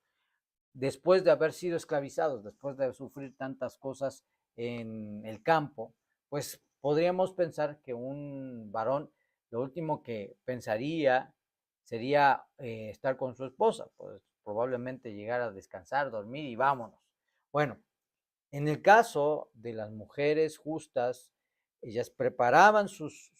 después de haber sido esclavizados, después de sufrir tantas cosas en el campo. Pues podríamos pensar que un varón lo último que pensaría sería estar con su esposa, pues probablemente llegar a descansar, dormir y vámonos. Bueno, en el caso de las mujeres justas, ellas preparaban sus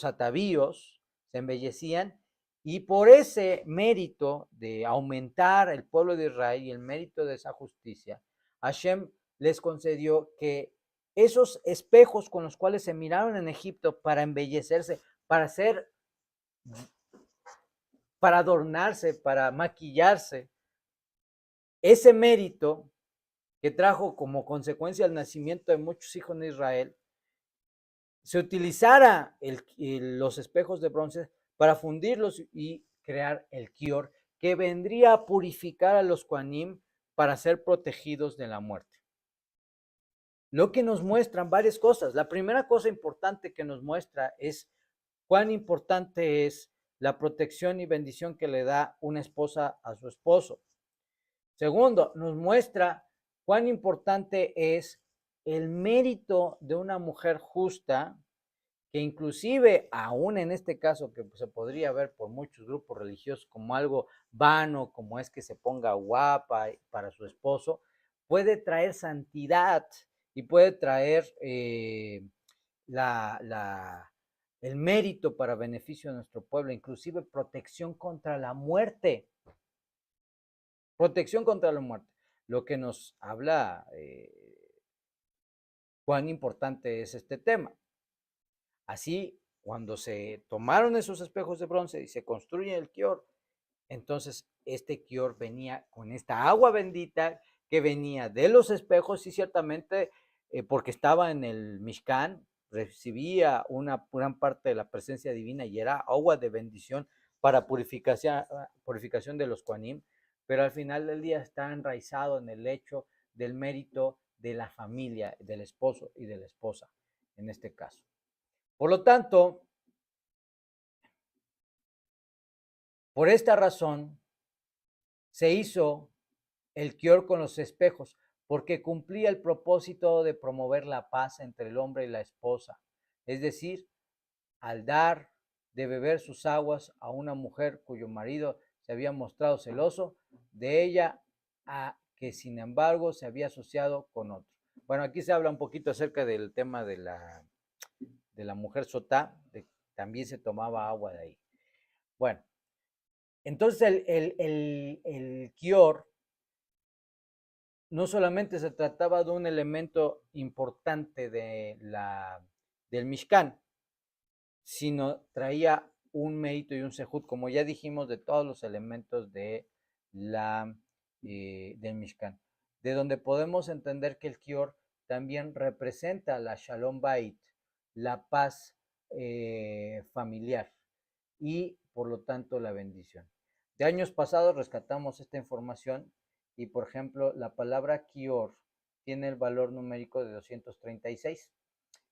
atavíos, se embellecían, y por ese mérito de aumentar el pueblo de Israel y el mérito de esa justicia, Hashem les concedió que esos espejos con los cuales se miraron en Egipto para embellecerse, para adornarse, para maquillarse, ese mérito que trajo como consecuencia el nacimiento de muchos hijos de Israel, se utilizara los espejos de bronce para fundirlos y crear el Kior, que vendría a purificar a los Kohanim para ser protegidos de la muerte. Lo que nos muestran varias cosas. La primera cosa importante que nos muestra es cuán importante es la protección y bendición que le da una esposa a su esposo. Segundo, nos muestra cuán importante es el mérito de una mujer justa que inclusive aún en este caso que se podría ver por muchos grupos religiosos como algo vano, como es que se ponga guapa para su esposo, puede traer santidad y puede traer la, la, el mérito para beneficio de nuestro pueblo, inclusive protección contra la muerte. Protección contra la muerte. Lo que nos habla cuán importante es este tema. Así, cuando se tomaron esos espejos de bronce y se construye el Kior, entonces este Kior venía con esta agua bendita que venía de los espejos y ciertamente porque estaba en el Mishkan, recibía una gran parte de la presencia divina y era agua de bendición para purificación de los Kohanim, pero al final del día está enraizado en el hecho del mérito de la familia, del esposo y de la esposa, en este caso. Por lo tanto, por esta razón, se hizo el Kior con los espejos, porque cumplía el propósito de promover la paz entre el hombre y la esposa. Es decir, al dar de beber sus aguas a una mujer cuyo marido se había mostrado celoso de ella, a que sin embargo se había asociado con otro. Bueno, aquí se habla un poquito acerca del tema de la mujer sotá, también se tomaba agua de ahí. Bueno, entonces el Kior no solamente se trataba de un elemento importante del Mishkan, sino traía un mérito y un sehut, como ya dijimos, de todos los elementos del Mishkan, de donde podemos entender que el Kior también representa la Shalom Bait, la paz familiar y por lo tanto la bendición. De años pasados rescatamos esta información y por ejemplo la palabra Kior tiene el valor numérico de 236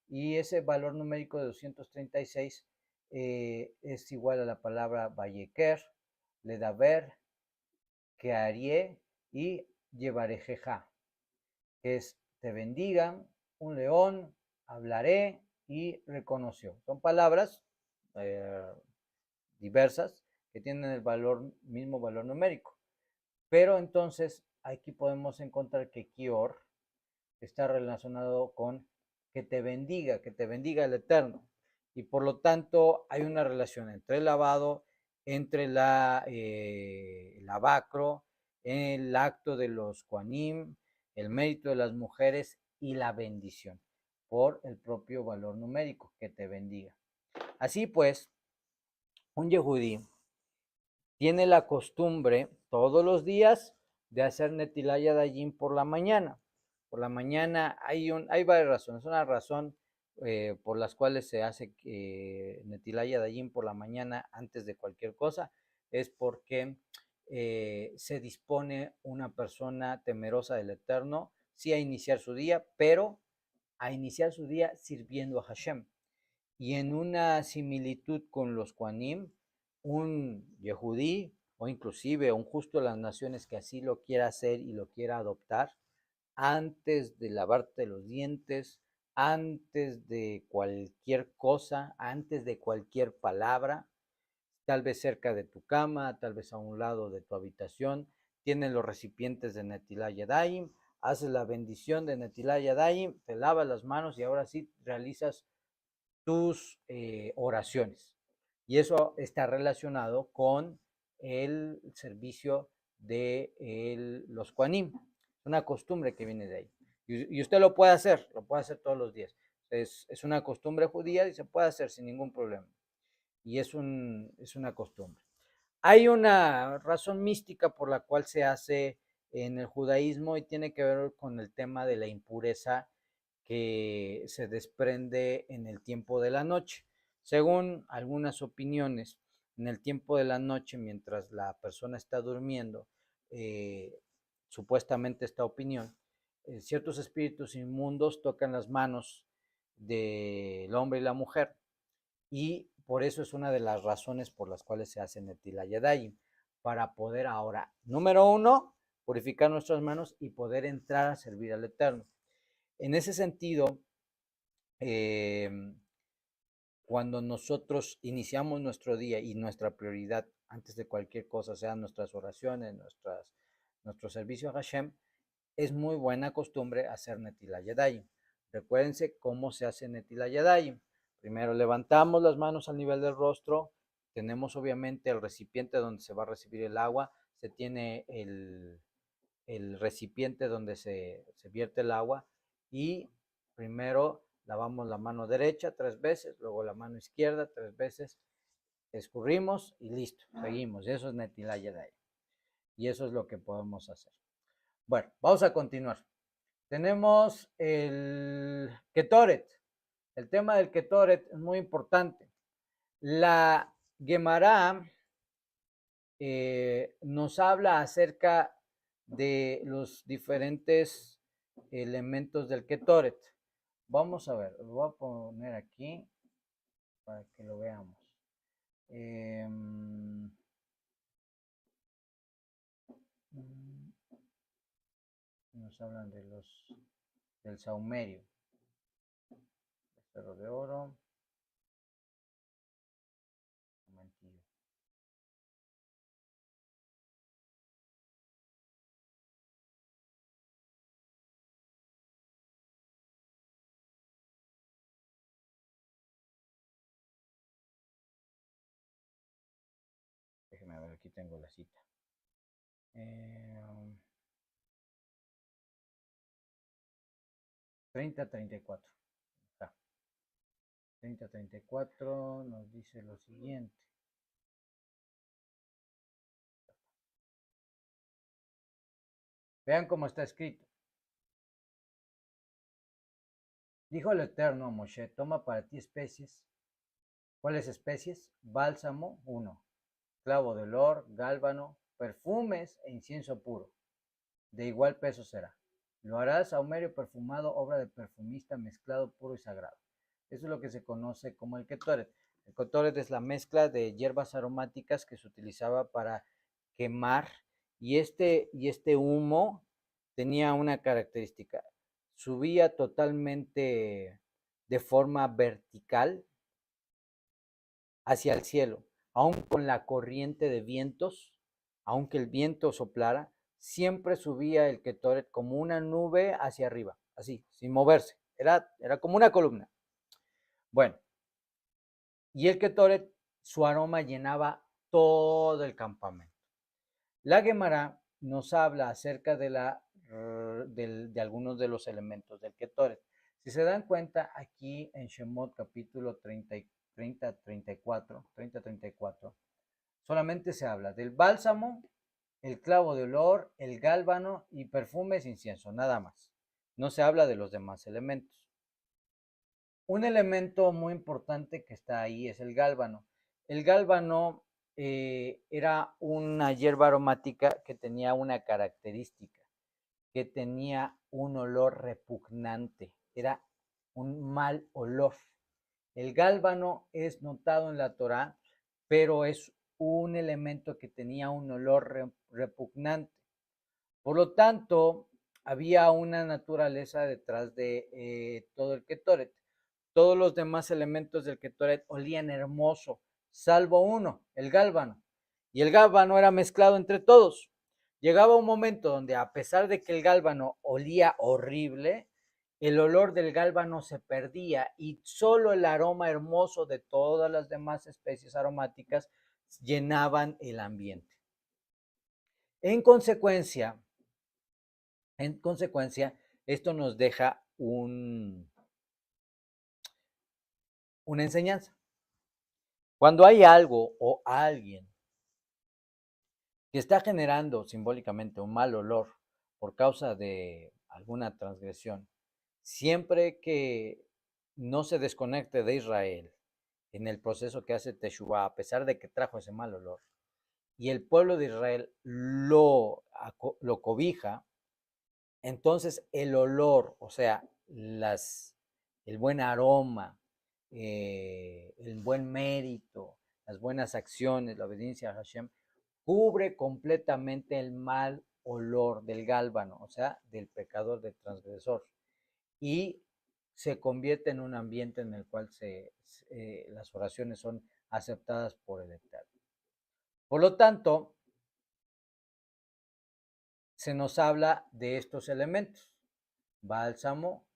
y ese valor numérico de 236 es igual a la palabra Valleker, Ledaber, Kearie y Llevarejeja, que es te bendigan, un león, hablaré y reconoció. Son palabras eh, diversas que tienen el mismo valor numérico. Pero entonces aquí podemos encontrar que Kior está relacionado con que te bendiga el Eterno. Y por lo tanto hay una relación entre el lavado, entre el abacro, el acto de los Koanim, el mérito de las mujeres y la bendición por el propio valor numérico, que te bendiga. Así pues, un yehudí tiene la costumbre todos los días de hacer Netilaya Dayim por la mañana. Por la mañana hay varias razones. Una razón por las cuales se hace Netilaya Dayim por la mañana antes de cualquier cosa es porque se dispone una persona temerosa del Eterno, sí a iniciar su día, pero a iniciar su día sirviendo a Hashem. Y en una similitud con los Koanim, un Yehudí o inclusive un justo de las naciones que así lo quiera hacer y lo quiera adoptar, antes de lavarte los dientes, antes de cualquier cosa, antes de cualquier palabra, tal vez cerca de tu cama, tal vez a un lado de tu habitación, tienes los recipientes de Netilah Yadayim, haces la bendición de Netilah Yadayim, te lavas las manos y ahora sí realizas tus oraciones. Y eso está relacionado con el servicio de los Koanim. Es una costumbre que viene de ahí. Y usted lo puede hacer todos los días. Es una costumbre judía y se puede hacer sin ningún problema. Y es una costumbre. Hay una razón mística por la cual se hace en el judaísmo y tiene que ver con el tema de la impureza que se desprende en el tiempo de la noche. Según algunas opiniones, en el tiempo de la noche, mientras la persona está durmiendo, supuestamente esta opinión, ciertos espíritus inmundos tocan las manos del hombre y la mujer y por eso es una de las razones por las cuales se hace Netilah Yadayim, para poder ahora, número uno, purificar nuestras manos y poder entrar a servir al Eterno. En ese sentido, eh, cuando nosotros iniciamos nuestro día y nuestra prioridad antes de cualquier cosa, sean nuestras oraciones, nuestro servicio a Hashem, es muy buena costumbre hacer Netilat Yadayim. Recuérdense cómo se hace Netilat Yadayim. Primero levantamos las manos al nivel del rostro, tenemos obviamente el recipiente donde se va a recibir el agua, se tiene el recipiente donde se vierte el agua y primero lavamos la mano derecha 3 veces, luego la mano izquierda 3 veces, escurrimos y listo, seguimos. Eso es Netilat Yadayim. Y eso es lo que podemos hacer. Bueno, vamos a continuar. Tenemos el Ketoret. El tema del Ketoret es muy importante. La Gemara nos habla acerca de los diferentes elementos del Ketoret. Vamos a ver, lo voy a poner aquí para que lo veamos. Nos hablan de del saumerio, cerro de oro. Un momentillo. Déjeme ver, aquí tengo la cita. 30-34. 30-34 nos dice lo siguiente. Vean cómo está escrito. Dijo el Eterno a Moshe, toma para ti especies. ¿Cuáles especies? Bálsamo, 1. Clavo de olor, gálbano, perfumes e incienso puro. De igual peso será. Lo harás saumerio perfumado, obra de perfumista, mezclado puro y sagrado. Eso es lo que se conoce como el Ketoret. El Ketoret es la mezcla de hierbas aromáticas que se utilizaba para quemar y este humo tenía una característica. Subía totalmente de forma vertical hacia el cielo, aun con la corriente de vientos, aunque el viento soplara, siempre subía el Ketoret como una nube hacia arriba, así, sin moverse. Era como una columna. Bueno, y el Ketoret, su aroma llenaba todo el campamento. La Gemara nos habla acerca de algunos de los elementos del Ketoret. Si se dan cuenta, aquí en Shemot capítulo 34, solamente se habla del bálsamo, el clavo de olor, el gálbano y perfumes, incienso, nada más. No se habla de los demás elementos. Un elemento muy importante que está ahí es el gálbano. El gálbano era una hierba aromática que tenía una característica, que tenía un olor repugnante, era un mal olor. El gálbano es notado en la Torá, pero es un elemento que tenía un olor repugnante. Por lo tanto, había una naturaleza detrás de todo el Ketoret. Todos los demás elementos del Ketoret olían hermoso, salvo uno, el gálbano. Y el gálbano era mezclado entre todos. Llegaba un momento donde, a pesar de que el gálbano olía horrible, el olor del gálbano se perdía y solo el aroma hermoso de todas las demás especies aromáticas llenaban el ambiente. En consecuencia, esto nos deja una enseñanza. Cuando hay algo o alguien que está generando simbólicamente un mal olor por causa de alguna transgresión, siempre que no se desconecte de Israel en el proceso que hace Teshuvah, a pesar de que trajo ese mal olor, y el pueblo de Israel lo cobija, entonces el olor, o sea, el buen aroma, el buen mérito, las buenas acciones, la obediencia a Hashem, cubre completamente el mal olor del gálbano, o sea, del pecador, del transgresor. Y se convierte en un ambiente en el cual las oraciones son aceptadas por el Eterno. Por lo tanto, se nos habla de estos elementos: bálsamo,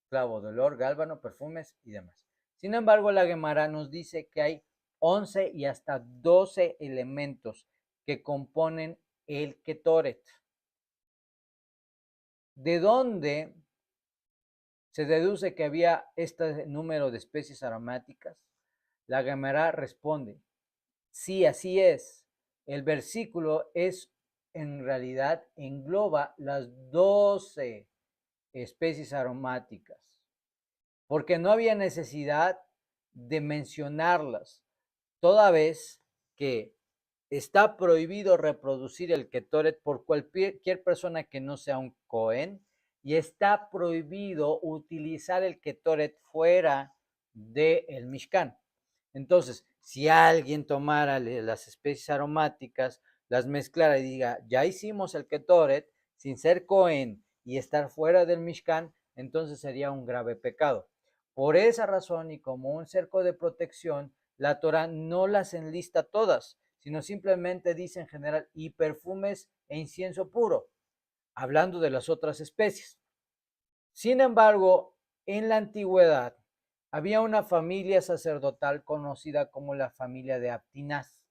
clavo de olor, gálbano, perfumes y demás. Sin embargo, la Gemara nos dice que hay 11 y hasta 12 elementos que componen el Ketoret. ¿De dónde se deduce que había este número de especies aromáticas? La Gemara responde: sí, así es. El versículo en realidad engloba las 12 especies aromáticas, porque no había necesidad de mencionarlas, toda vez que está prohibido reproducir el Ketoret por cualquier persona que no sea un Cohen, y está prohibido utilizar el Ketoret fuera del Mishkan. Entonces, si alguien tomara las especies aromáticas, las mezclara y diga, ya hicimos el Ketoret sin ser Cohen y estar fuera del Mishkan, entonces sería un grave pecado. Por esa razón, y como un cerco de protección, la Torah no las enlista todas, sino simplemente dice en general, y perfumes e incienso puro, hablando de las otras especies. Sin embargo, en la antigüedad había una familia sacerdotal conocida como la familia de Abtinaz.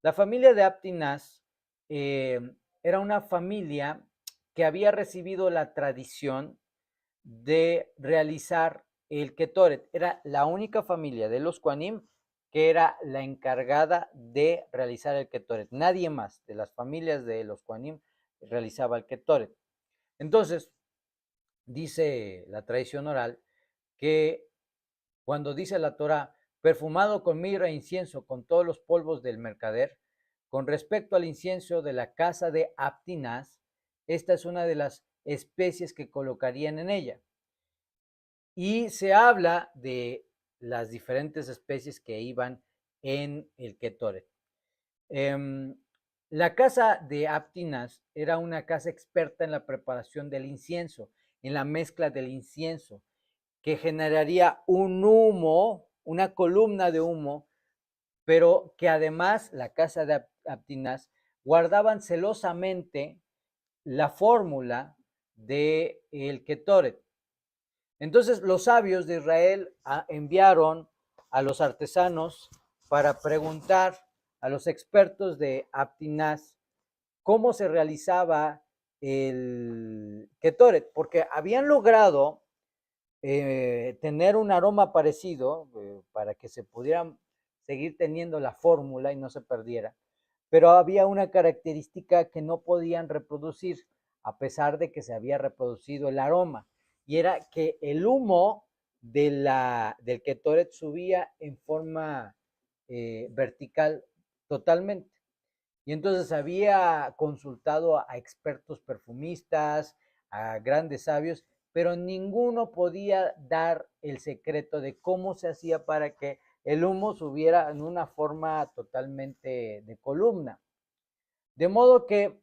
La familia de Abtinaz era una familia que había recibido la tradición de realizar el Ketoret. Era la única familia de los Kohanim que era la encargada de realizar el Ketoret. Nadie más de las familias de los Kohanim realizaba el Ketoret. Entonces, dice la tradición oral que cuando dice la Torah, perfumado con mirra e incienso con todos los polvos del mercader, con respecto al incienso de la casa de Abtinaz, esta es una de las especies que colocarían en ella. Y se habla de las diferentes especies que iban en el Ketoret. La casa de Abtinaz era una casa experta en la preparación del incienso, en la mezcla del incienso, que generaría un humo, una columna de humo, pero que además la casa de Abtinaz guardaban celosamente la fórmula del Ketoret. Entonces los sabios de Israel enviaron a los artesanos para preguntar a los expertos de Abtinaz cómo se realizaba el Ketoret, porque habían logrado tener un aroma parecido para que se pudiera seguir teniendo la fórmula y no se perdiera, pero había una característica que no podían reproducir a pesar de que se había reproducido el aroma, y era que el humo del Ketoret subía en forma vertical totalmente. Y entonces había consultado a expertos perfumistas, a grandes sabios, pero ninguno podía dar el secreto de cómo se hacía para que el humo subiera en una forma totalmente de columna. De modo que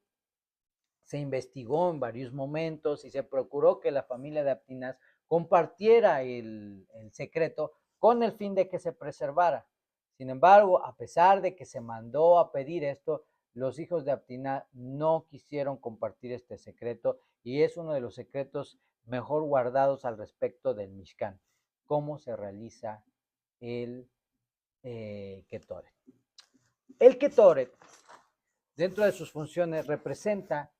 se investigó en varios momentos y se procuró que la familia de Abtinaz compartiera el secreto con el fin de que se preservara. Sin embargo, a pesar de que se mandó a pedir esto, los hijos de Abtinaz no quisieron compartir este secreto, y es uno de los secretos mejor guardados al respecto del Mishkan, cómo se realiza el Ketoret. El Ketoret, dentro de sus funciones, representa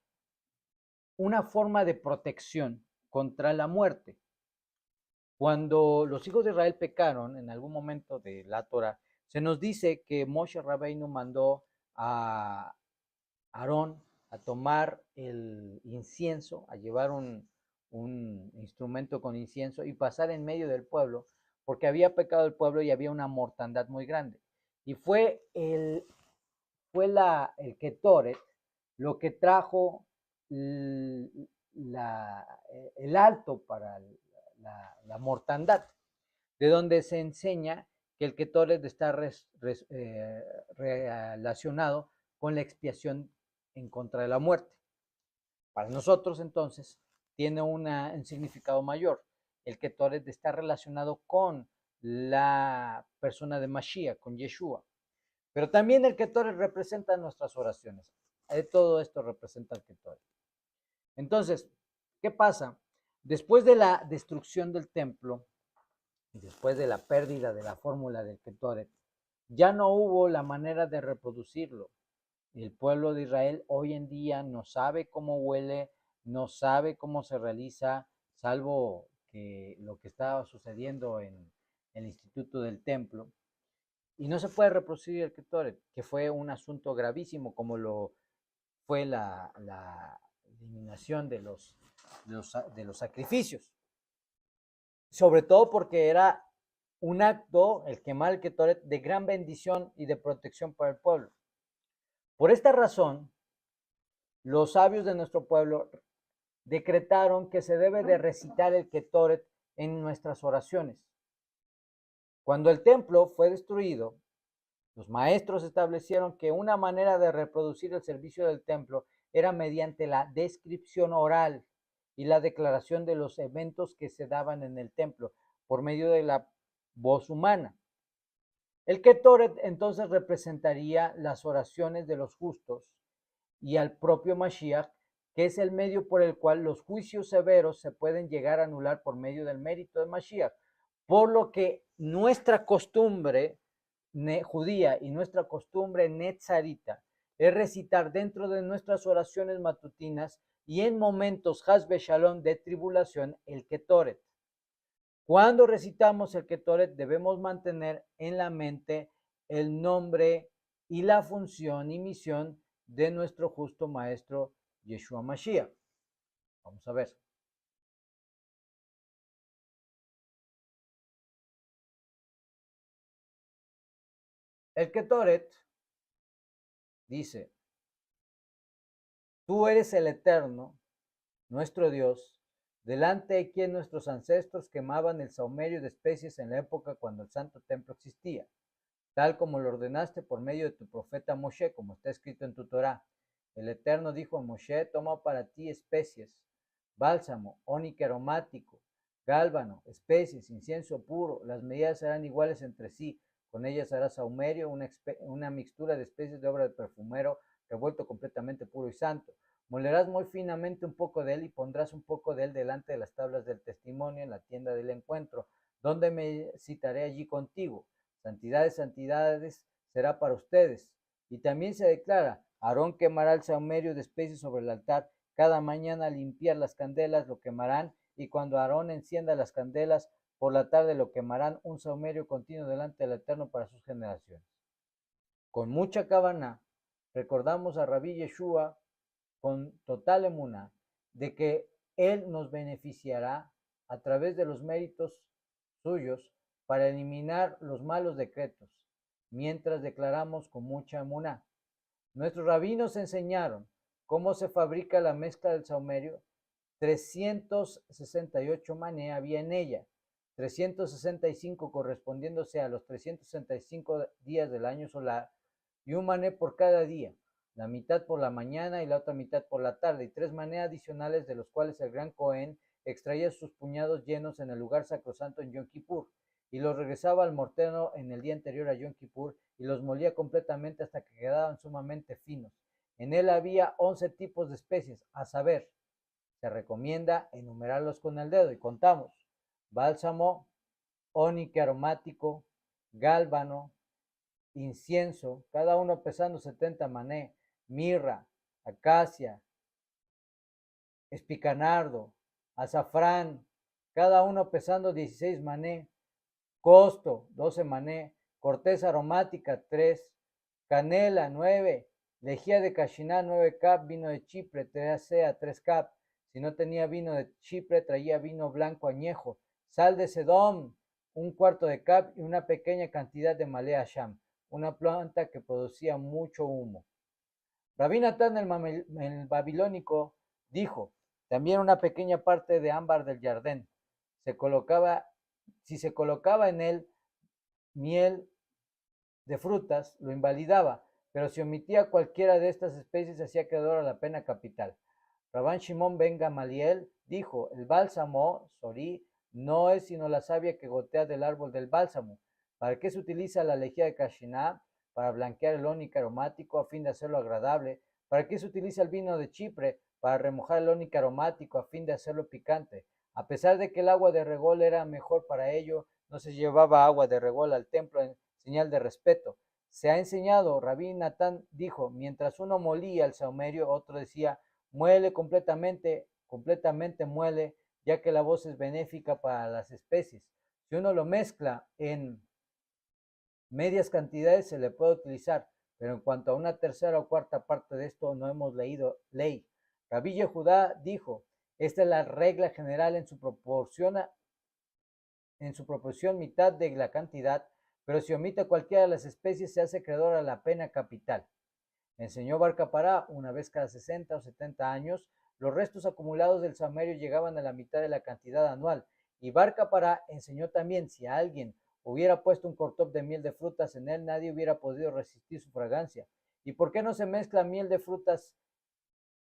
una forma de protección contra la muerte. Cuando los hijos de Israel pecaron en algún momento de la Torah, se nos dice que Moshe Rabbeinu mandó a Aarón a tomar el incienso, a llevar un instrumento con incienso y pasar en medio del pueblo, porque había pecado el pueblo y había una mortandad muy grande. Y fue el Ketoret lo que trajo el alto para la mortandad, de donde se enseña que el Ketoret está relacionado con la expiación en contra de la muerte. Para nosotros, entonces, tiene un significado mayor, el Ketoret está relacionado con la persona de Mashiach, con Yeshua. Pero también el Ketoret representa nuestras oraciones. Todo esto representa el Ketoret. Entonces, ¿qué pasa? Después de la destrucción del templo, después de la pérdida de la fórmula del Ketoret, ya no hubo la manera de reproducirlo. El pueblo de Israel hoy en día no sabe cómo huele, no sabe cómo se realiza, salvo que lo que estaba sucediendo en el Instituto del Templo. Y no se puede reproducir el Ketoret, que fue un asunto gravísimo, como lo fue la eliminación de los sacrificios. Sobre todo porque era un acto, el quemar el Ketoret, de gran bendición y de protección para el pueblo. Por esta razón, los sabios de nuestro pueblo decretaron que se debe de recitar el Ketoret en nuestras oraciones. Cuando el templo fue destruido, los maestros establecieron que una manera de reproducir el servicio del templo era mediante la descripción oral y la declaración de los eventos que se daban en el templo por medio de la voz humana. El Ketoret entonces representaría las oraciones de los justos y al propio Mashiach, que es el medio por el cual los juicios severos se pueden llegar a anular por medio del mérito de Mashiach. Por lo que nuestra costumbre judía y nuestra costumbre netzarita es recitar dentro de nuestras oraciones matutinas y en momentos Hasbe Shalom de tribulación el Ketoret. Cuando recitamos el Ketoret debemos mantener en la mente el nombre y la función y misión de nuestro justo maestro Yeshua Mashiach. Vamos a ver. El Ketoret dice: tú eres el Eterno, nuestro Dios, delante de quien nuestros ancestros quemaban el saumerio de especies en la época cuando el santo templo existía, tal como lo ordenaste por medio de tu profeta Moshe, como está escrito en tu Torá. El Eterno dijo a Moshe: toma para ti especies, bálsamo, ónice aromático, gálbano, especies, incienso puro. Las medidas serán iguales entre sí. Con ellas harás saumerio, una mixtura de especies de obra de perfumero, revuelto completamente puro y santo. Molerás muy finamente un poco de él y pondrás un poco de él delante de las tablas del testimonio en la tienda del encuentro, donde me citaré allí contigo. Santidad de santidades será para ustedes. Y también se declara: Aarón quemará el saumerio de especies sobre el altar. Cada mañana al limpiar las candelas lo quemarán, y cuando Aarón encienda las candelas, por la tarde lo quemarán, un saumerio continuo delante del Eterno para sus generaciones. Con mucha cabana recordamos a Rabí Yeshua con total emuná de que Él nos beneficiará a través de los méritos suyos para eliminar los malos decretos, mientras declaramos con mucha emuná. Nuestros rabinos enseñaron cómo se fabrica la mezcla del saumerio. 368 mané había en ella, 365 correspondiéndose a los 365 días del año solar, y un mané por cada día, la mitad por la mañana y la otra mitad por la tarde, y 3 mané adicionales, de los cuales el gran Cohen extraía sus puñados llenos en el lugar sacrosanto en Yom Kippur, y los regresaba al mortero en el día anterior a Yom Kippur, y los molía completamente hasta que quedaban sumamente finos. En él había 11 tipos de especies, a saber, se recomienda enumerarlos con el dedo y contamos: bálsamo, ónice aromático, gálbano, incienso, cada uno pesando 70 mané, mirra, acacia, espicanardo, azafrán, cada uno pesando 16 mané, costo 12 mané, corteza aromática 3, canela 9, lejía de cachiná 9 cap, vino de Chipre 3 cap. Si no tenía vino de Chipre, traía vino blanco añejo, sal de Sedom, un cuarto de cap, y una pequeña cantidad de malea Asham, una planta que producía mucho humo. Rabí Natán el babilónico dijo: también una pequeña parte de ámbar del jardín. Si se colocaba en él miel de frutas, lo invalidaba, pero si omitía cualquiera de estas especies, hacía acreedor a la pena capital. Rabán Shimon ben Gamaliel dijo: el bálsamo, sorí, no es sino la savia que gotea del árbol del bálsamo. ¿Para qué se utiliza la lejía de Kashiná? Para blanquear el ónica aromático a fin de hacerlo agradable. ¿Para qué se utiliza el vino de Chipre? Para remojar el ónica aromático a fin de hacerlo picante. A pesar de que el agua de regol era mejor para ello, no se llevaba agua de regol al templo en señal de respeto. Se ha enseñado, Rabí Natán dijo, mientras uno molía el saumerio, otro decía, muele completamente, completamente muele, ya que la voz es benéfica para las especies. Si uno lo mezcla en medias cantidades se le puede utilizar, pero en cuanto a una tercera o cuarta parte de esto no hemos leído ley. Rabí Yehudá dijo, esta es la regla general en su proporción mitad de la cantidad, pero si omite cualquiera de las especies se hace acreedor a la pena capital. Enseñó Barcapará, una vez cada 60 o 70 años, los restos acumulados del saumerio llegaban a la mitad de la cantidad anual. Y Barcapará enseñó también, si alguien hubiera puesto un cortop de miel de frutas en él, nadie hubiera podido resistir su fragancia. ¿Y por qué no se mezcla miel de frutas?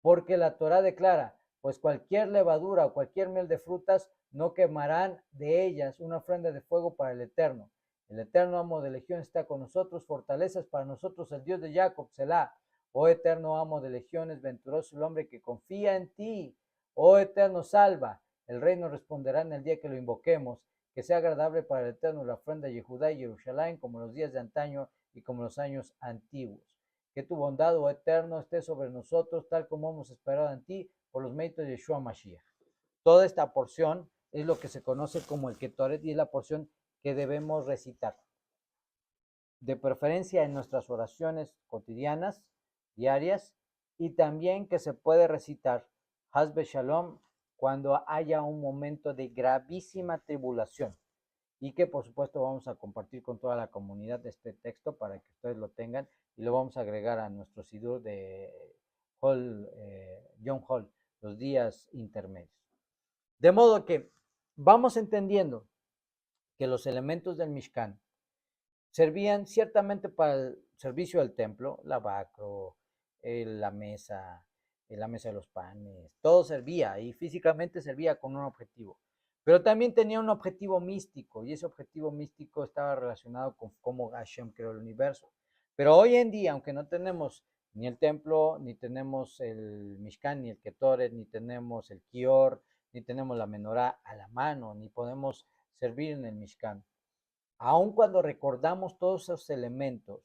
Porque la Torá declara, pues cualquier levadura o cualquier miel de frutas no quemarán de ellas una ofrenda de fuego para el Eterno. El Eterno Amo de Legión está con nosotros, fortalezas para nosotros el Dios de Jacob, Selah. Oh Eterno Amo de Legiones, venturoso el hombre que confía en ti. Oh Eterno, salva. El rey nos responderá en el día que lo invoquemos. Que sea agradable para el Eterno la ofrenda de Judá y Jerusalén como los días de antaño y como los años antiguos. Que tu bondad, oh Eterno, esté sobre nosotros, tal como hemos esperado en ti, por los méritos de Yeshua Mashiach. Toda esta porción es lo que se conoce como el Ketoret y es la porción que debemos recitar. De preferencia en nuestras oraciones cotidianas, diarias, y también que se puede recitar Hasbe Shalom cuando haya un momento de gravísima tribulación. Y que por supuesto vamos a compartir con toda la comunidad este texto para que ustedes lo tengan y lo vamos a agregar a nuestro sidur de John Hall, los días intermedios. De modo que vamos entendiendo que los elementos del Mishkan servían ciertamente para el servicio del templo, la bacro, la mesa de los panes, todo servía y físicamente servía con un objetivo. Pero también tenía un objetivo místico y ese objetivo místico estaba relacionado con cómo Hashem creó el universo. Pero hoy en día, aunque no tenemos ni el templo, ni tenemos el Mishkan, ni el Ketoret, ni tenemos el Kior, ni tenemos la menorá a la mano, ni podemos servir en el Mishkan, aun cuando recordamos todos esos elementos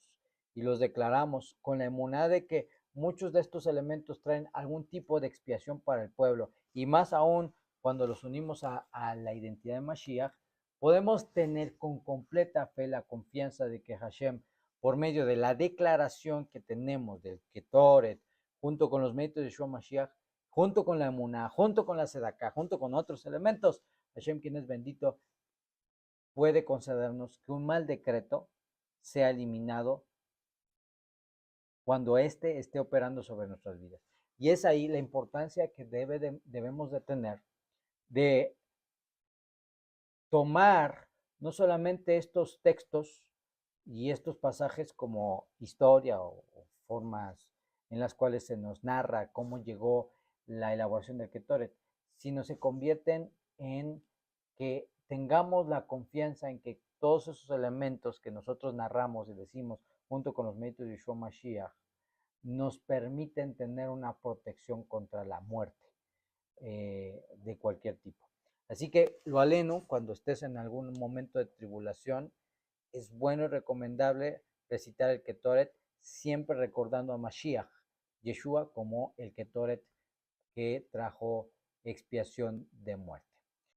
y los declaramos con la emuná de que muchos de estos elementos traen algún tipo de expiación para el pueblo, y más aún cuando los unimos a la identidad de Mashiach, podemos tener con completa fe la confianza de que Hashem, por medio de la declaración que tenemos del Ketoret, junto con los méritos de Yeshua Mashiach, junto con la emuná, junto con la sedaká, junto con otros elementos, Hashem, quien es bendito, puede concedernos que un mal decreto sea eliminado cuando éste esté operando sobre nuestras vidas. Y es ahí la importancia que debemos de tener de tomar no solamente estos textos y estos pasajes como historia o formas en las cuales se nos narra cómo llegó la elaboración del Ketoret, sino se convierten en que tengamos la confianza en que todos esos elementos que nosotros narramos y decimos junto con los méritos de Yeshua Mashiach nos permiten tener una protección contra la muerte de cualquier tipo. Así que lo aleno, cuando estés en algún momento de tribulación, es bueno y recomendable recitar el Ketoret, siempre recordando a Mashiach, Yeshua, como el Ketoret que trajo expiación de muerte.